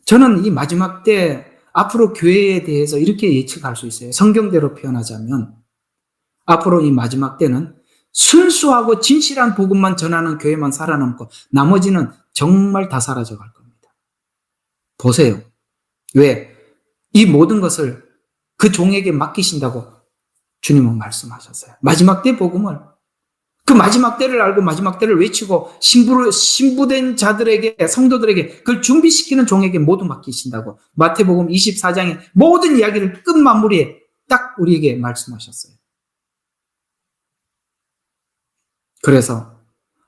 저는 이 마지막 때 앞으로 교회에 대해서 이렇게 예측할 수 있어요. 성경대로 표현하자면 앞으로 이 마지막 때는 순수하고 진실한 복음만 전하는 교회만 살아남고 나머지는 정말 다 사라져 갈 겁니다. 보세요. 왜? 이 모든 것을 그 종에게 맡기신다고 주님은 말씀하셨어요. 마지막 때 복음을, 그 마지막 때를 알고 마지막 때를 외치고 신부된 자들에게, 성도들에게 그걸 준비시키는 종에게 모두 맡기신다고 마태복음 24장의 모든 이야기를 끝마무리에 딱 우리에게 말씀하셨어요. 그래서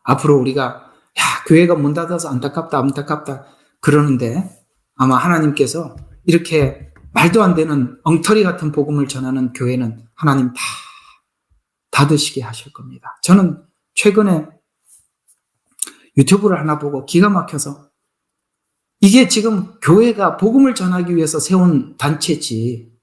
앞으로 우리가 교회가 문 닫아서 안타깝다 그러는데 아마 하나님께서 이렇게 말도 안 되는 엉터리 같은 복음을 전하는 교회는 하나님 다 닫으시게 하실 겁니다. 저는 최근에 유튜브를 하나 보고 기가 막혀서 이게 지금 교회가 복음을 전하기 위해서 세운 단체지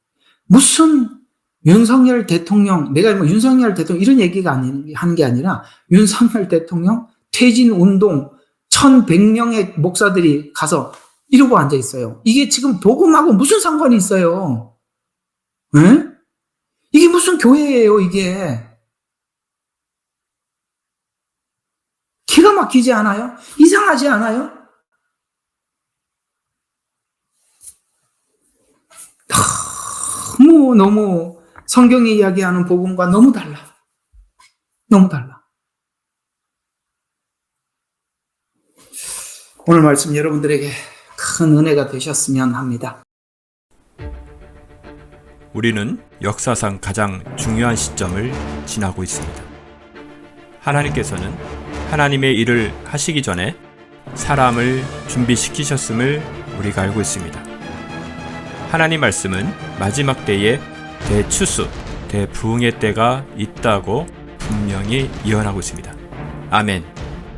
무슨 윤석열 대통령, 내가 뭐 윤석열 대통령 이런 얘기가 하는 게 아니라 윤석열 대통령 퇴진 운동 1100명의 목사들이 가서 이러고 앉아 있어요. 이게 지금 복음하고 무슨 상관이 있어요? 에? 이게 무슨 교회예요, 이게? 기가 막히지 않아요? 이상하지 않아요? 너무 성경이 이야기하는 복음과 너무 달라. 너무 달라. 오늘 말씀 여러분들에게 큰 은혜가 되셨으면 합니다. 우리는 역사상 가장 중요한 시점을 지나고 있습니다. 하나님께서는 하나님의 일을 하시기 전에 사람을 준비시키셨음을 우리가 알고 있습니다. 하나님 말씀은 마지막 때에 대추수, 대부흥의 때가 있다고 분명히 예언하고 있습니다. 아멘.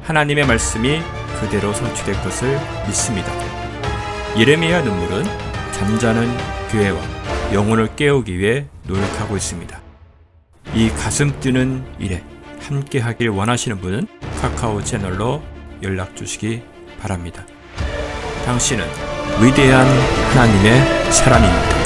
하나님의 말씀이 그대로 성취될 것을 믿습니다. 예레미야 눈물은 잠자는 교회와 영혼을 깨우기 위해 노력하고 있습니다. 이 가슴 뛰는 일에 함께 하길 원하시는 분은 카카오 채널로 연락 주시기 바랍니다. 당신은 위대한 하나님의 사람입니다.